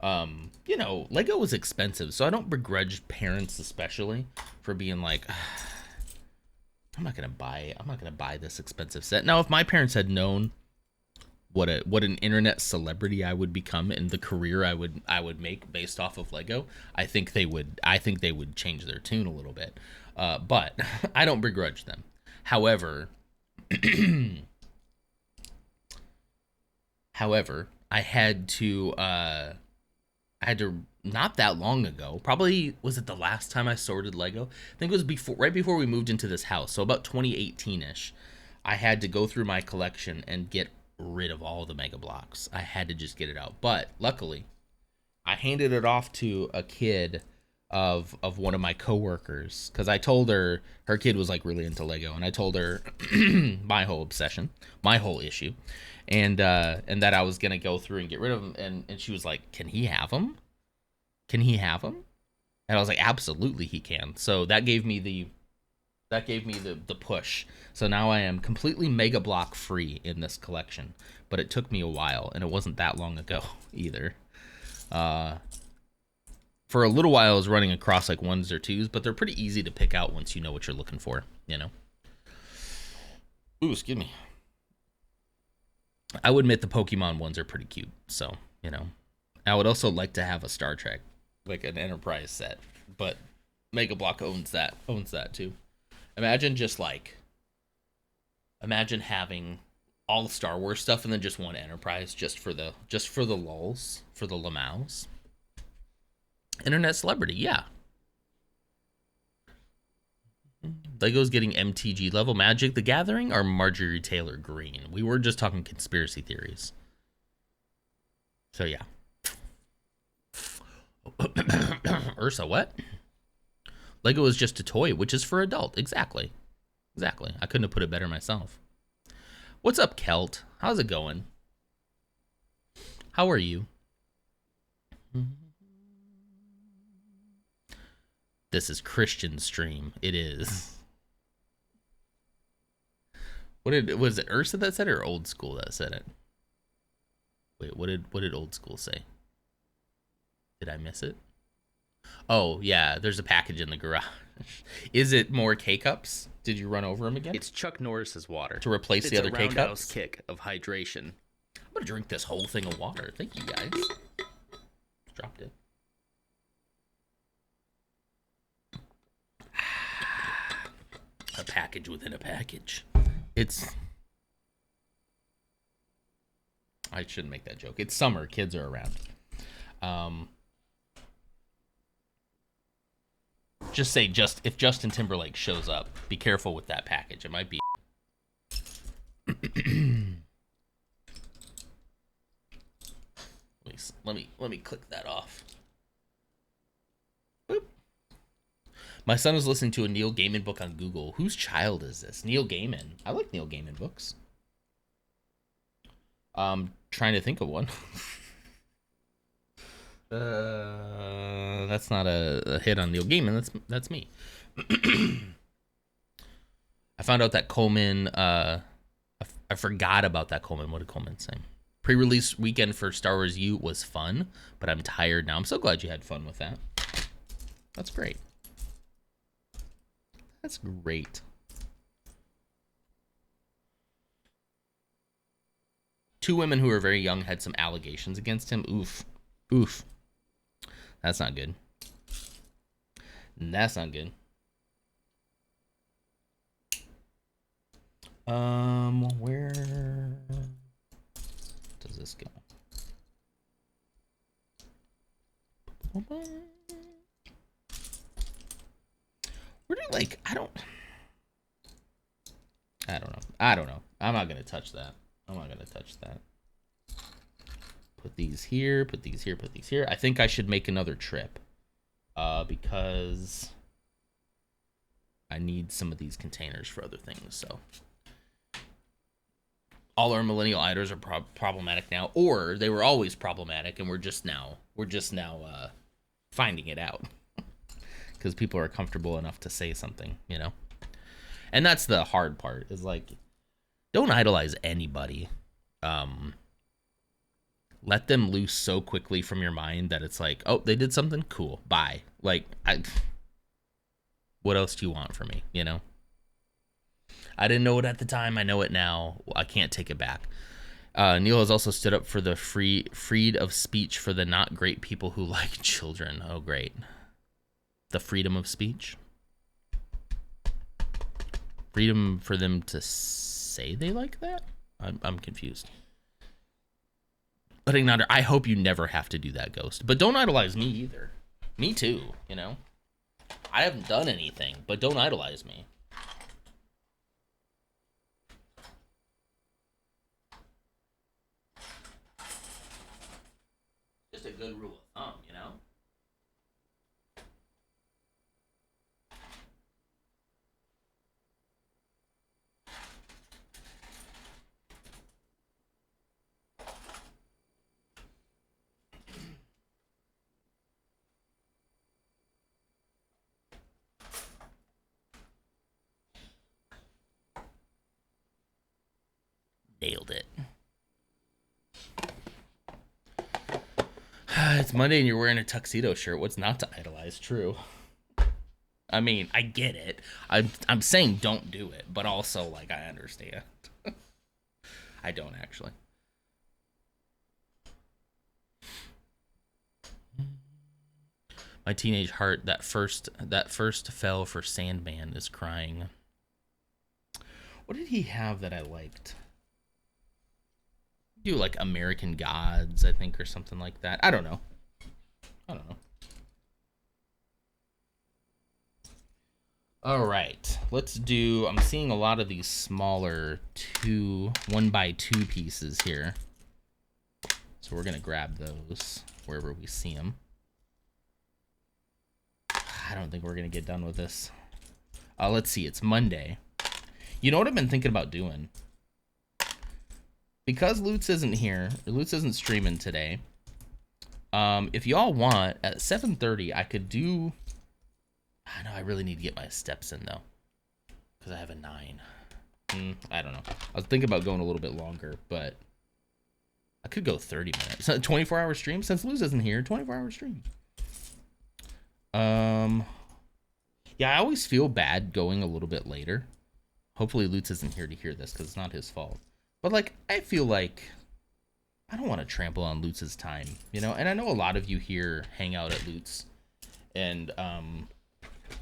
Speaker 1: You know, Lego was expensive, so I don't begrudge parents especially for being like, I'm not gonna buy this expensive set. Now, if my parents had known what an internet celebrity I would become and the career I would make based off of Lego, I think they would change their tune a little bit. But I don't begrudge them. However, I had to not that long ago. Probably was it the last time I sorted Lego? I think it was right before we moved into this house. So about 2018ish. I had to go through my collection and get rid of all the Mega Bloks. I had to just get it out. But luckily, I handed it off to a kid of one of my coworkers because I told her kid was like really into Lego, and I told her my whole obsession, my whole issue, and that I was gonna go through and get rid of them, and she was like, "Can he have them? Can he have them?" And I was like, "Absolutely, he can." So that gave me the push. So now I am completely Mega Blok free in this collection, but it took me a while, and it wasn't that long ago either. For a little while I was running across like ones or twos, but they're pretty easy to pick out once you know what you're looking for, you know. Ooh, excuse me. I would admit the Pokemon ones are pretty cute, so, you know. I would also like to have a Star Trek, like an Enterprise set, but Mega Blok owns that too. Imagine having all the Star Wars stuff and then just one Enterprise just for the lulz, for the lamaus. Internet celebrity, yeah. Lego's getting MTG level. Magic the Gathering or Marjorie Taylor Greene? We were just talking conspiracy theories. So yeah. Ursa, what? Lego is just a toy, which is for adult. Exactly. I couldn't have put it better myself. What's up, Kelt? How's it going? How are you? This is Christian stream. It is. Was it Ursa that said it or Old School that said it? Wait, what did Old School say? Did I miss it? Oh, yeah, there's a package in the garage. Is it more K-Cups? Did you run over them again?
Speaker 2: It's Chuck Norris's water.
Speaker 1: To replace the other K-Cups?
Speaker 2: It's a roundhouse kick of hydration.
Speaker 1: I'm going to drink this whole thing of water. Thank you, guys. Dropped it. A package within a package. I shouldn't make that joke. It's summer. Kids are around. Just say if Justin Timberlake shows up, be careful with that package. It might be. Let me click that off. Boop. My son was listening to a Neil Gaiman book on Google. Whose child is this? Neil Gaiman. I like Neil Gaiman books. Trying to think of one. That's not a hit on Neil Gaiman. That's me. I found out that Coleman. I forgot about that Coleman. What did Coleman say? Pre-release weekend for Star Wars U was fun, but I'm tired now. I'm so glad you had fun with that. That's great. That's great. Two women who were very young had some allegations against him. Oof. That's not good. Where does this go? Where do I don't know. I'm not gonna touch that. Put these here, put these here. I think I should make another trip. Because I need some of these containers for other things, so. All our millennial items are problematic now, or they were always problematic, and we're just now finding it out. Because people are comfortable enough to say something, you know? And that's the hard part, is like, don't idolize anybody. Let them loose so quickly from your mind that it's like, oh, they did something cool, bye. Like, what else do you want from me, you know? I didn't know it at the time. I know it now. I can't take it back. Neil has also stood up for the freed of speech for the not great people who like children. Oh, great. The freedom of speech? Freedom for them to say they like that? I'm confused. But Ignander, I hope you never have to do that, Ghost. But don't idolize me either. Me too, you know? I haven't done anything, but don't idolize me. Just a good rule of thumb, you know? Nailed it. It's Monday and you're wearing a tuxedo shirt. What's not to idolize? True. I mean, I get it. I'm saying don't do it, but also, like, I understand. I don't actually. My teenage heart that first fell for Sandman is crying. What did he have that I liked? Do like American Gods, I think, or something like that. I don't know. All right, let's do. I'm seeing a lot of these smaller 1x2 pieces here, so we're gonna grab those wherever we see them. I don't think we're gonna get done with this. Let's see. It's Monday. You know what I've been thinking about doing? Because Lutz isn't here, Lutz isn't streaming today. If y'all want, at 7:30, I could do. I know I really need to get my steps in though, because I have a 9. I don't know. I was thinking about going a little bit longer, but I could go 30 minutes. 24-hour stream since Lutz isn't here. 24-hour stream. Yeah, I always feel bad going a little bit later. Hopefully Lutz isn't here to hear this because it's not his fault. But, like, I feel like I don't want to trample on Lutz's time, you know? And I know a lot of you here hang out at Lutz. And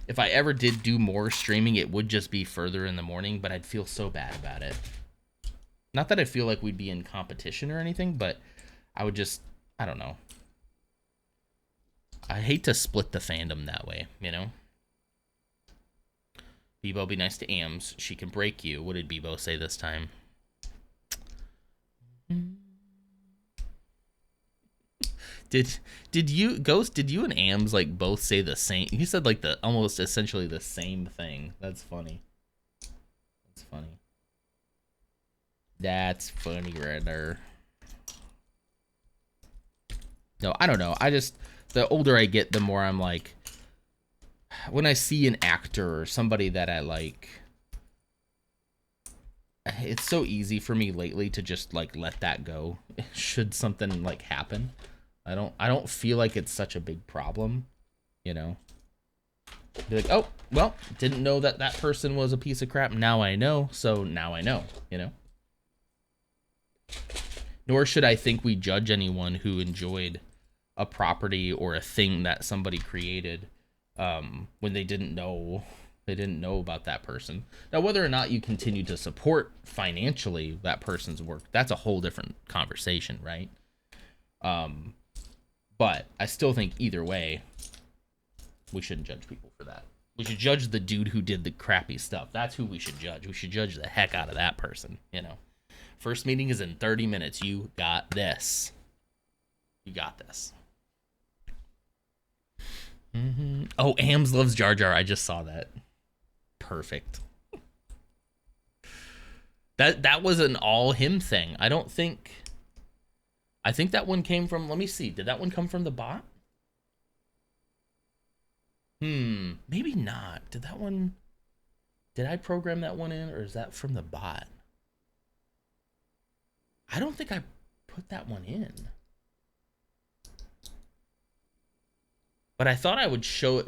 Speaker 1: if I ever did do more streaming, it would just be further in the morning, but I'd feel so bad about it. Not that I feel like we'd be in competition or anything, but I would just, I don't know. I hate to split the fandom that way, you know? Bebo, be nice to Ams. She can break you. What did Bebo say this time? Did you, Ghost, did you and Ams like both say the same? You said like the almost essentially the same thing. That's funny. That's funny right there. No, I don't know. I just, the older I get, the more I'm like, when I see an actor or somebody that I like, it's so easy for me lately to just like let that go should something like happen. I don't feel like it's such a big problem, you know. Be like, oh, well, didn't know that that person was a piece of crap. Now I know, so now I know, you know. Nor should I think we judge anyone who enjoyed a property or a thing that somebody created when they didn't know about that person. Now, whether or not you continue to support financially that person's work, that's a whole different conversation, right? But I still think either way, we shouldn't judge people for that. We should judge the dude who did the crappy stuff. That's who we should judge. We should judge the heck out of that person, you know. First meeting is in 30 minutes. You got this. You got this. Oh, Ams loves Jar Jar. I just saw that. Perfect. That was an all him thing. I think that one came from, let me see. Did that one come from the bot? Maybe not. Did I program that one in, or is that from the bot? I don't think I put that one in. But I thought it would show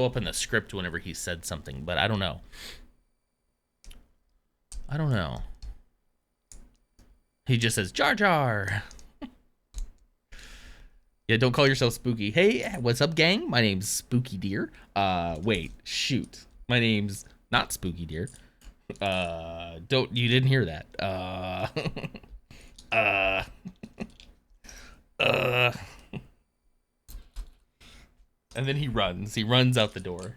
Speaker 1: up in the script whenever he said something, but I don't know. I don't know. He just says Jar Jar. Yeah, don't call yourself Spooky. Hey, what's up, gang? My name's Spooky Deer. Wait, shoot. My name's not Spooky Deer. You didn't hear that. And then he runs out the door.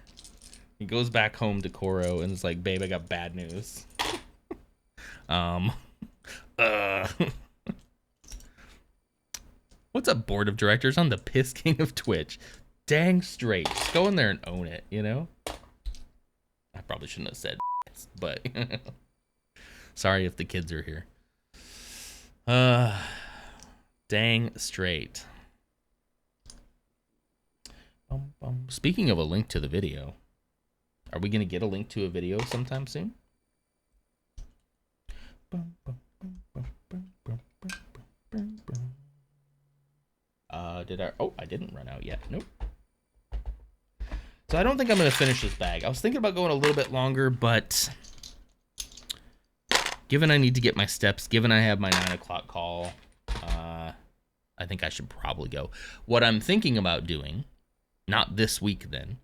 Speaker 1: He goes back home to Koro and is like, babe, I got bad news. What's up, board of directors? I'm the piss king of Twitch. Dang straight. Just go in there and own it, you know? I probably shouldn't have said but sorry if the kids are here. Dang straight. Speaking of a link to the video, are we gonna get a link to a video sometime soon? I didn't run out yet. Nope. So I don't think I'm gonna finish this bag. I was thinking about going a little bit longer, but given I need to get my steps, given I have my 9 o'clock call, I think I should probably go. What I'm thinking about doing, not this week then,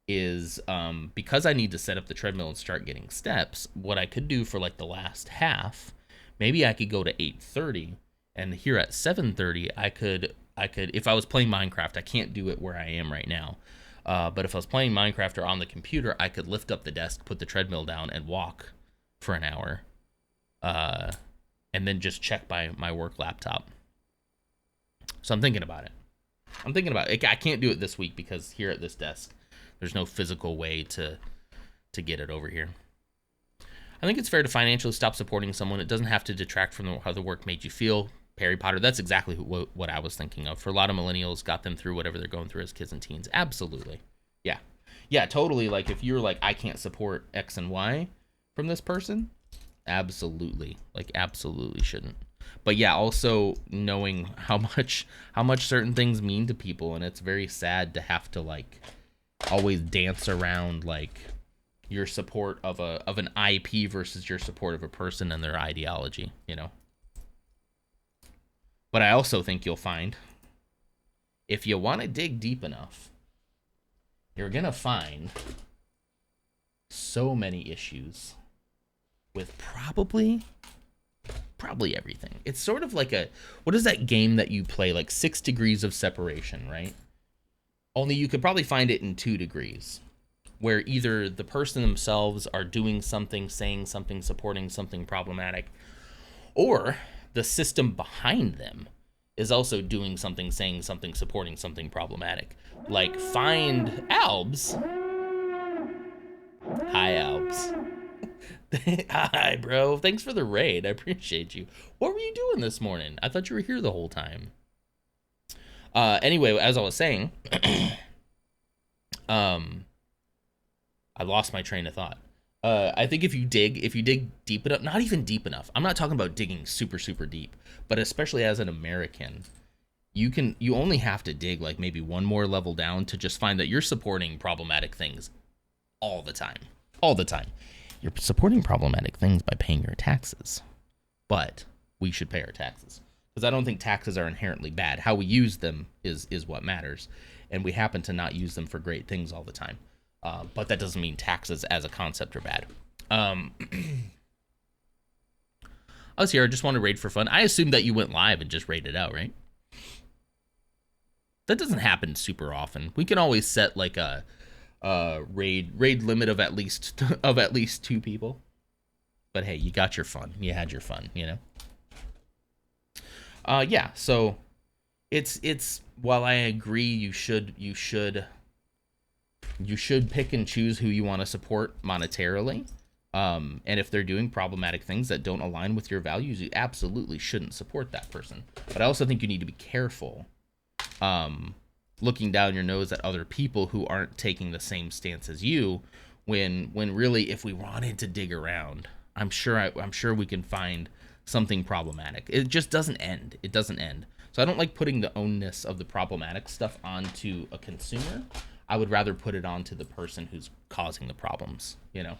Speaker 1: is because I need to set up the treadmill and start getting steps, what I could do for like the last half, maybe I could go to 8:30, and here at 7:30 I could, if I was playing Minecraft, I can't do it where I am right now, but if I was playing Minecraft or on the computer, I could lift up the desk, put the treadmill down, and walk for an hour, and then just check my work laptop. So I'm thinking about it. I can't do it this week because here at this desk, there's no physical way to get it over here. I think it's fair to financially stop supporting someone. It doesn't have to detract from how the work made you feel. Harry Potter, that's exactly what I was thinking of. For a lot of millennials, got them through whatever they're going through as kids and teens. Absolutely. Yeah, totally. Like, if you're like, I can't support X and Y from this person, absolutely. Like, absolutely shouldn't. But yeah, also knowing how much certain things mean to people, and it's very sad to have to like always dance around like your support of an IP versus your support of a person and their ideology, you know. But I also think you'll find, if you want to dig deep enough, you're gonna find so many issues with probably everything. It's sort of like what is that game that you play, like 6 Degrees of Separation, right? Only you could probably find it in 2 degrees, where either the person themselves are doing something, saying something, supporting something problematic, or the system behind them is also doing something, saying something, supporting something problematic. Like, find Albs. Hi, Albs. Hi, bro. Thanks for the raid. I appreciate you. What were you doing this morning? I thought you were here the whole time. Anyway, as I was saying, I lost my train of thought. I think if you dig deep enough, not even deep enough. I'm not talking about digging super, super deep, but especially as an American, you only have to dig like maybe one more level down to just find that you're supporting problematic things all the time. All the time. You're supporting problematic things by paying your taxes, but we should pay our taxes, because I don't think taxes are inherently bad. How we use them is what matters, and we happen to not use them for great things all the time. But that doesn't mean taxes as a concept are bad. I was here. I just wanted to raid for fun. I assumed that you went live and just raided out, right? That doesn't happen super often. We can always set like a raid limit of at least 2 people. But hey, you got your fun. You had your fun, you know. Yeah. So it's while I agree you should pick and choose who you want to support monetarily. And if they're doing problematic things that don't align with your values, you absolutely shouldn't support that person. But I also think you need to be careful looking down your nose at other people who aren't taking the same stance as you, when really, if we wanted to dig around, I'm sure we can find something problematic. It just doesn't end. It doesn't end. So I don't like putting the onus of the problematic stuff onto a consumer. I would rather put it onto the person who's causing the problems, you know.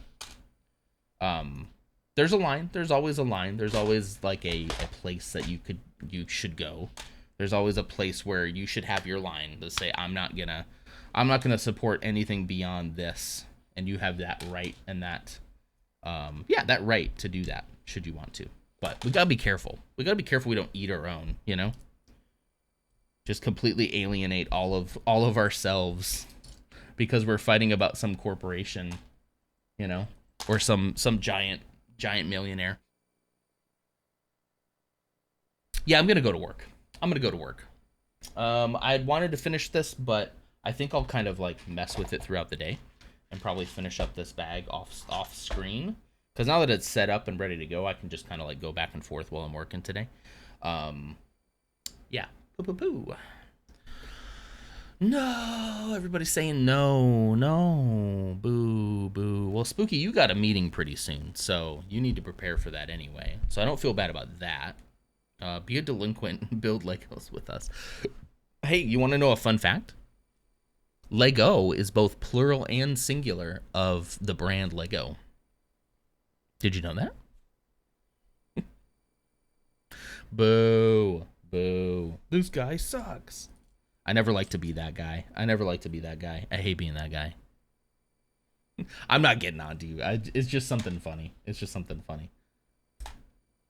Speaker 1: There's a line. There's always a line. There's always like a place that you should go. There's always a place where you should have your line to say, I'm not gonna support anything beyond this, and you have that right and that that right to do that should you want to. But we gotta be careful. We don't eat our own, you know? Just completely alienate all of ourselves because we're fighting about some corporation, you know, or some giant millionaire. Yeah, I'm gonna go to work. I wanted to finish this, but I think I'll kind of like mess with it throughout the day and probably finish up this bag off screen. Because now that it's set up and ready to go, I can just kind of like go back and forth while I'm working today. Yeah. Poo. No, everybody's saying no. Boo. Well, Spooky, you got a meeting pretty soon, so you need to prepare for that anyway. So I don't feel bad about that. Be a delinquent, build Legos with us. Hey, you want to know a fun fact? Lego is both plural and singular of the brand Lego. Did you know that? Boo. This guy sucks. I never like to be that guy. I hate being that guy. I'm not getting on to you. It's just something funny.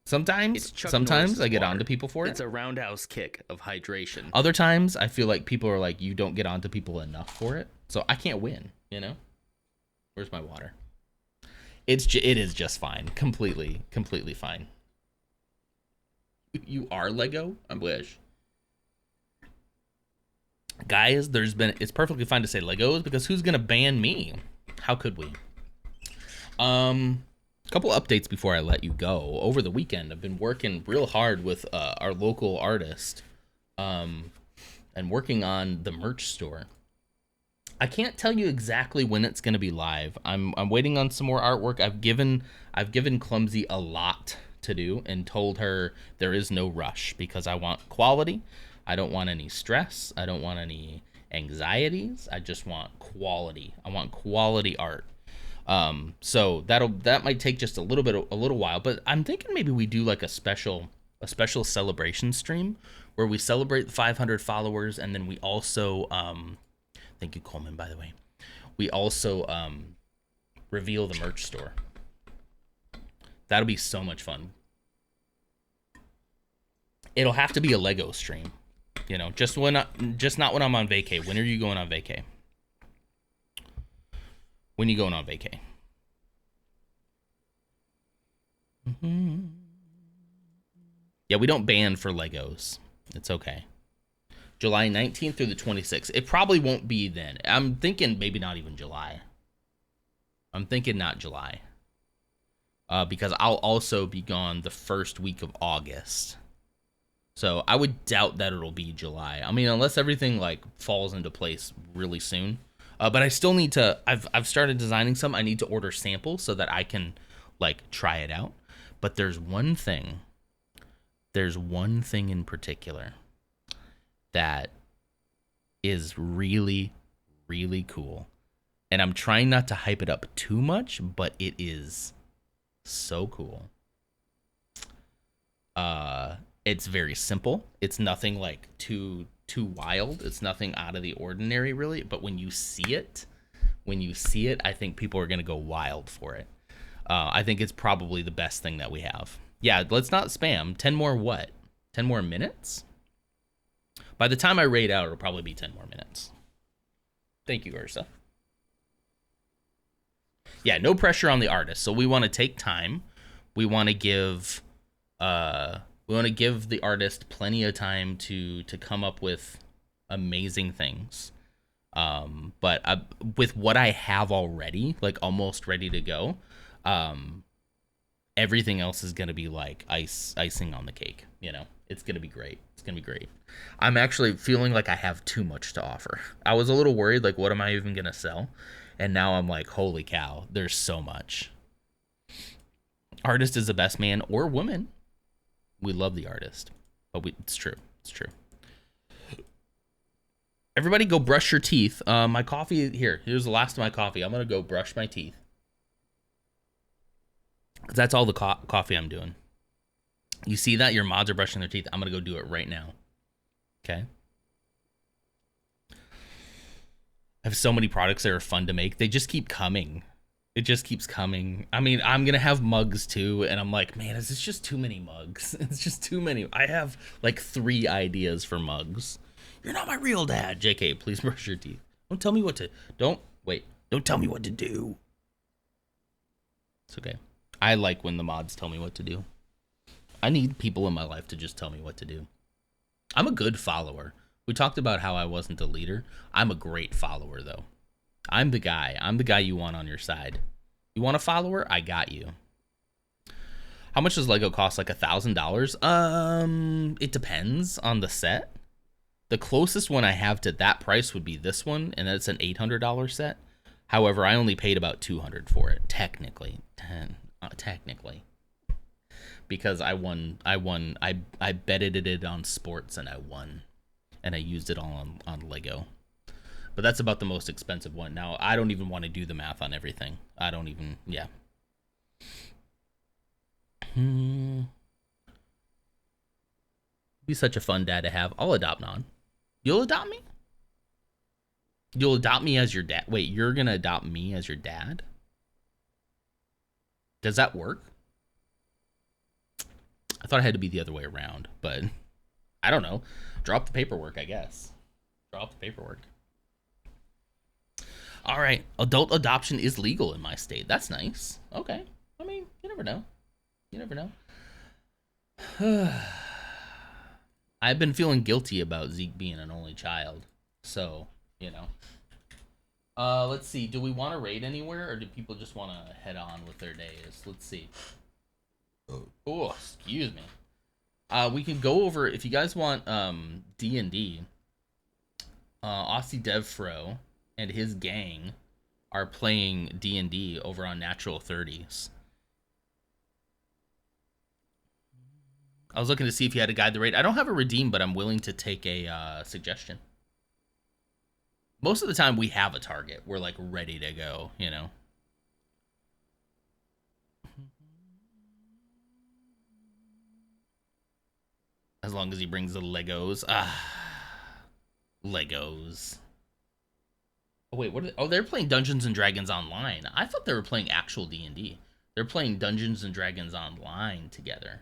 Speaker 1: Sometimes I get on to people for it.
Speaker 2: It's a roundhouse kick of hydration.
Speaker 1: Other times I feel like people are like, you don't get on to people enough for it. So I can't win, you know? Where's my water? It is just fine. Completely fine. You are Lego? I wish. Guys, it's perfectly fine to say Legos because who's gonna ban me? How could we? Couple updates before I let you go. Over the weekend, I've been working real hard with our local artist, and working on the merch store. I can't tell you exactly when it's gonna be live. I'm waiting on some more artwork. I've given Clumsy a lot to do and told her there is no rush because I want quality. I don't want any stress. I don't want any anxieties. I just want quality. I want quality art. So that might take just a little while, but I'm thinking maybe we do like a special celebration stream where we celebrate the 500 followers, and then we also thank you, Coleman, by the way. We also reveal the merch store. That'll be so much fun. It'll have to be a Lego stream, you know, just not when I'm on vacay. When are you going on vacay? When you going on vacay? Mm-hmm. Yeah, we don't ban for Legos. It's okay. July 19th through the 26th. It probably won't be then. I'm thinking maybe not even July. I'm thinking not July. Because I'll also be gone the first week of August. So I would doubt that it'll be July. I mean, unless everything like falls into place really soon. But I still need to, I've started designing some. I need to order samples so that I can like try it out. But there's one thing in particular that is really, really cool. And I'm trying not to hype it up too much, but it is so cool. It's very simple. It's nothing like too wild. It's nothing out of the ordinary, really. But when you see it, I think people are gonna go wild for it. I think it's probably the best thing that we have. Yeah, let's not spam. 10 more what? 10 more minutes? By the time I raid out, it'll probably be 10 more minutes. Thank you, Ursa. Yeah, no pressure on the artist. So we want to take time. We want to give the artist plenty of time to come up with amazing things. But with what I have already, like almost ready to go, everything else is gonna be like icing on the cake. You know, it's gonna be great. It's gonna be great. I'm actually feeling like I have too much to offer. I was a little worried, like, what am I even gonna sell? And now I'm like, holy cow, there's so much. Artist is the best man or woman. We love the artist, but it's true. It's true. Everybody go brush your teeth. My coffee, here's the last of my coffee. I'm going to go brush my teeth. That's all the coffee I'm doing. You see that? Your mods are brushing their teeth. I'm going to go do it right now. Okay. I have so many products that are fun to make. They just keep coming. It just keeps coming. I mean, I'm going to have mugs too. And I'm like, man, is this just too many mugs? It's just too many. I have like 3 ideas for mugs. You're not my real dad. JK, please brush your teeth. Don't tell me what to... Don't tell me what to do. It's okay. I like when the mods tell me what to do. I need people in my life to just tell me what to do. I'm a good follower. We talked about how I wasn't a leader. I'm a great follower, though. I'm the guy. I'm the guy you want on your side. You want a follower? I got you. How much does Lego cost? Like $1,000? It depends on the set. The closest one I have to that price would be this one, and that's an $800 set. However, I only paid about $200 for it, technically. Technically. Because I betted it on sports, and I won. And I used it all on Lego. But that's about the most expensive one. Now, I don't even want to do the math on everything. I don't even, yeah. Be such a fun dad to have. I'll adopt Non. You'll adopt me? You'll adopt me as your dad? Wait, you're going to adopt me as your dad? Does that work? I thought it had to be the other way around, but I don't know. Drop the paperwork, I guess. Drop the paperwork. All right. Adult adoption is legal in my state. That's nice. Okay. I mean, you never know. You never know. I've been feeling guilty about Zeke being an only child. So, you know. Let's see. Do we want to raid anywhere, or do people just want to head on with their days? Let's see. Oh, excuse me. We can go over, if you guys want D&D, Aussie DevFro and his gang are playing D&D over on Natural 30s. I was looking to see if you had to guide the raid. I don't have a redeem, but I'm willing to take a suggestion. Most of the time we have a target. We're like ready to go, you know. As long as he brings the Legos. Legos. Oh, wait, what are they? Oh, they're playing Dungeons & Dragons Online. I thought they were playing actual D&D. They're playing Dungeons & Dragons Online together.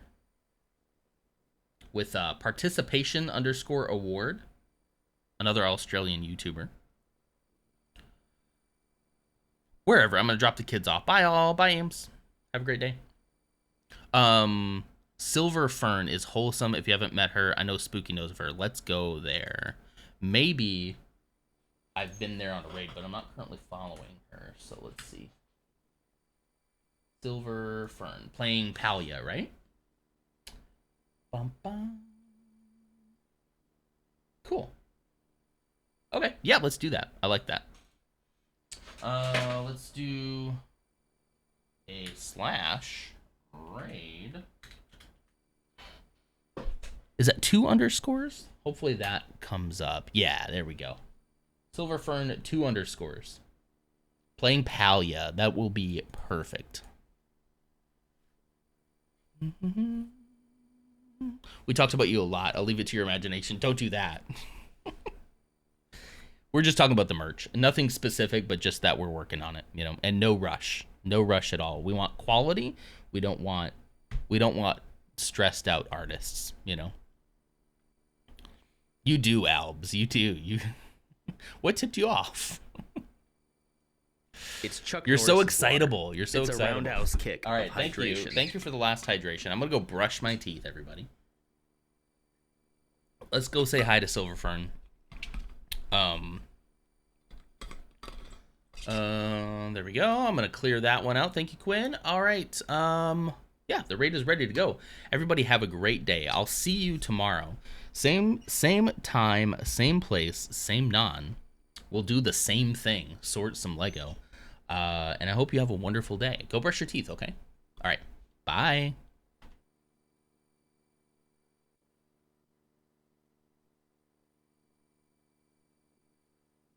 Speaker 1: With participation_award. Another Australian YouTuber. Wherever. I'm going to drop the kids off. Bye, all. Bye, Ames. Have a great day. Silver Fern is wholesome. If you haven't met her, I know Spooky knows of her. Let's go there. Maybe I've been there on a raid, but I'm not currently following her. So let's see. Silver Fern. Playing Palia, right? Bum, bum. Cool. Okay. Yeah, let's do that. I like that. Let's do a /raid. Is that 2 underscores? Hopefully that comes up. Yeah, there we go. Silver Fern 2 underscores. Playing Palia. That will be perfect. We talked about you a lot. I'll leave it to your imagination. Don't do that. We're just talking about the merch. Nothing specific, but just that we're working on it, you know, and no rush. No rush at all. We want quality. We don't want stressed out artists, you know. You do, Albs. You do. You What tipped you off?
Speaker 2: It's Chuck
Speaker 1: You're
Speaker 2: Norris's
Speaker 1: so excitable.
Speaker 2: Water.
Speaker 1: You're so
Speaker 2: it's
Speaker 1: excitable.
Speaker 2: A roundhouse kick.
Speaker 1: All right, thank you. Thank you for the last hydration. I'm going to go brush my teeth, everybody. Let's go say hi to Silver Fern. There we go. I'm gonna clear that one out. Thank you, Quinn. All right. Yeah, the raid is ready to go. Everybody have a great day. I'll see you tomorrow. Same time, same place, same non. We'll do the same thing. Sort some Lego. And I hope you have a wonderful day. Go brush your teeth, okay? All right. Bye.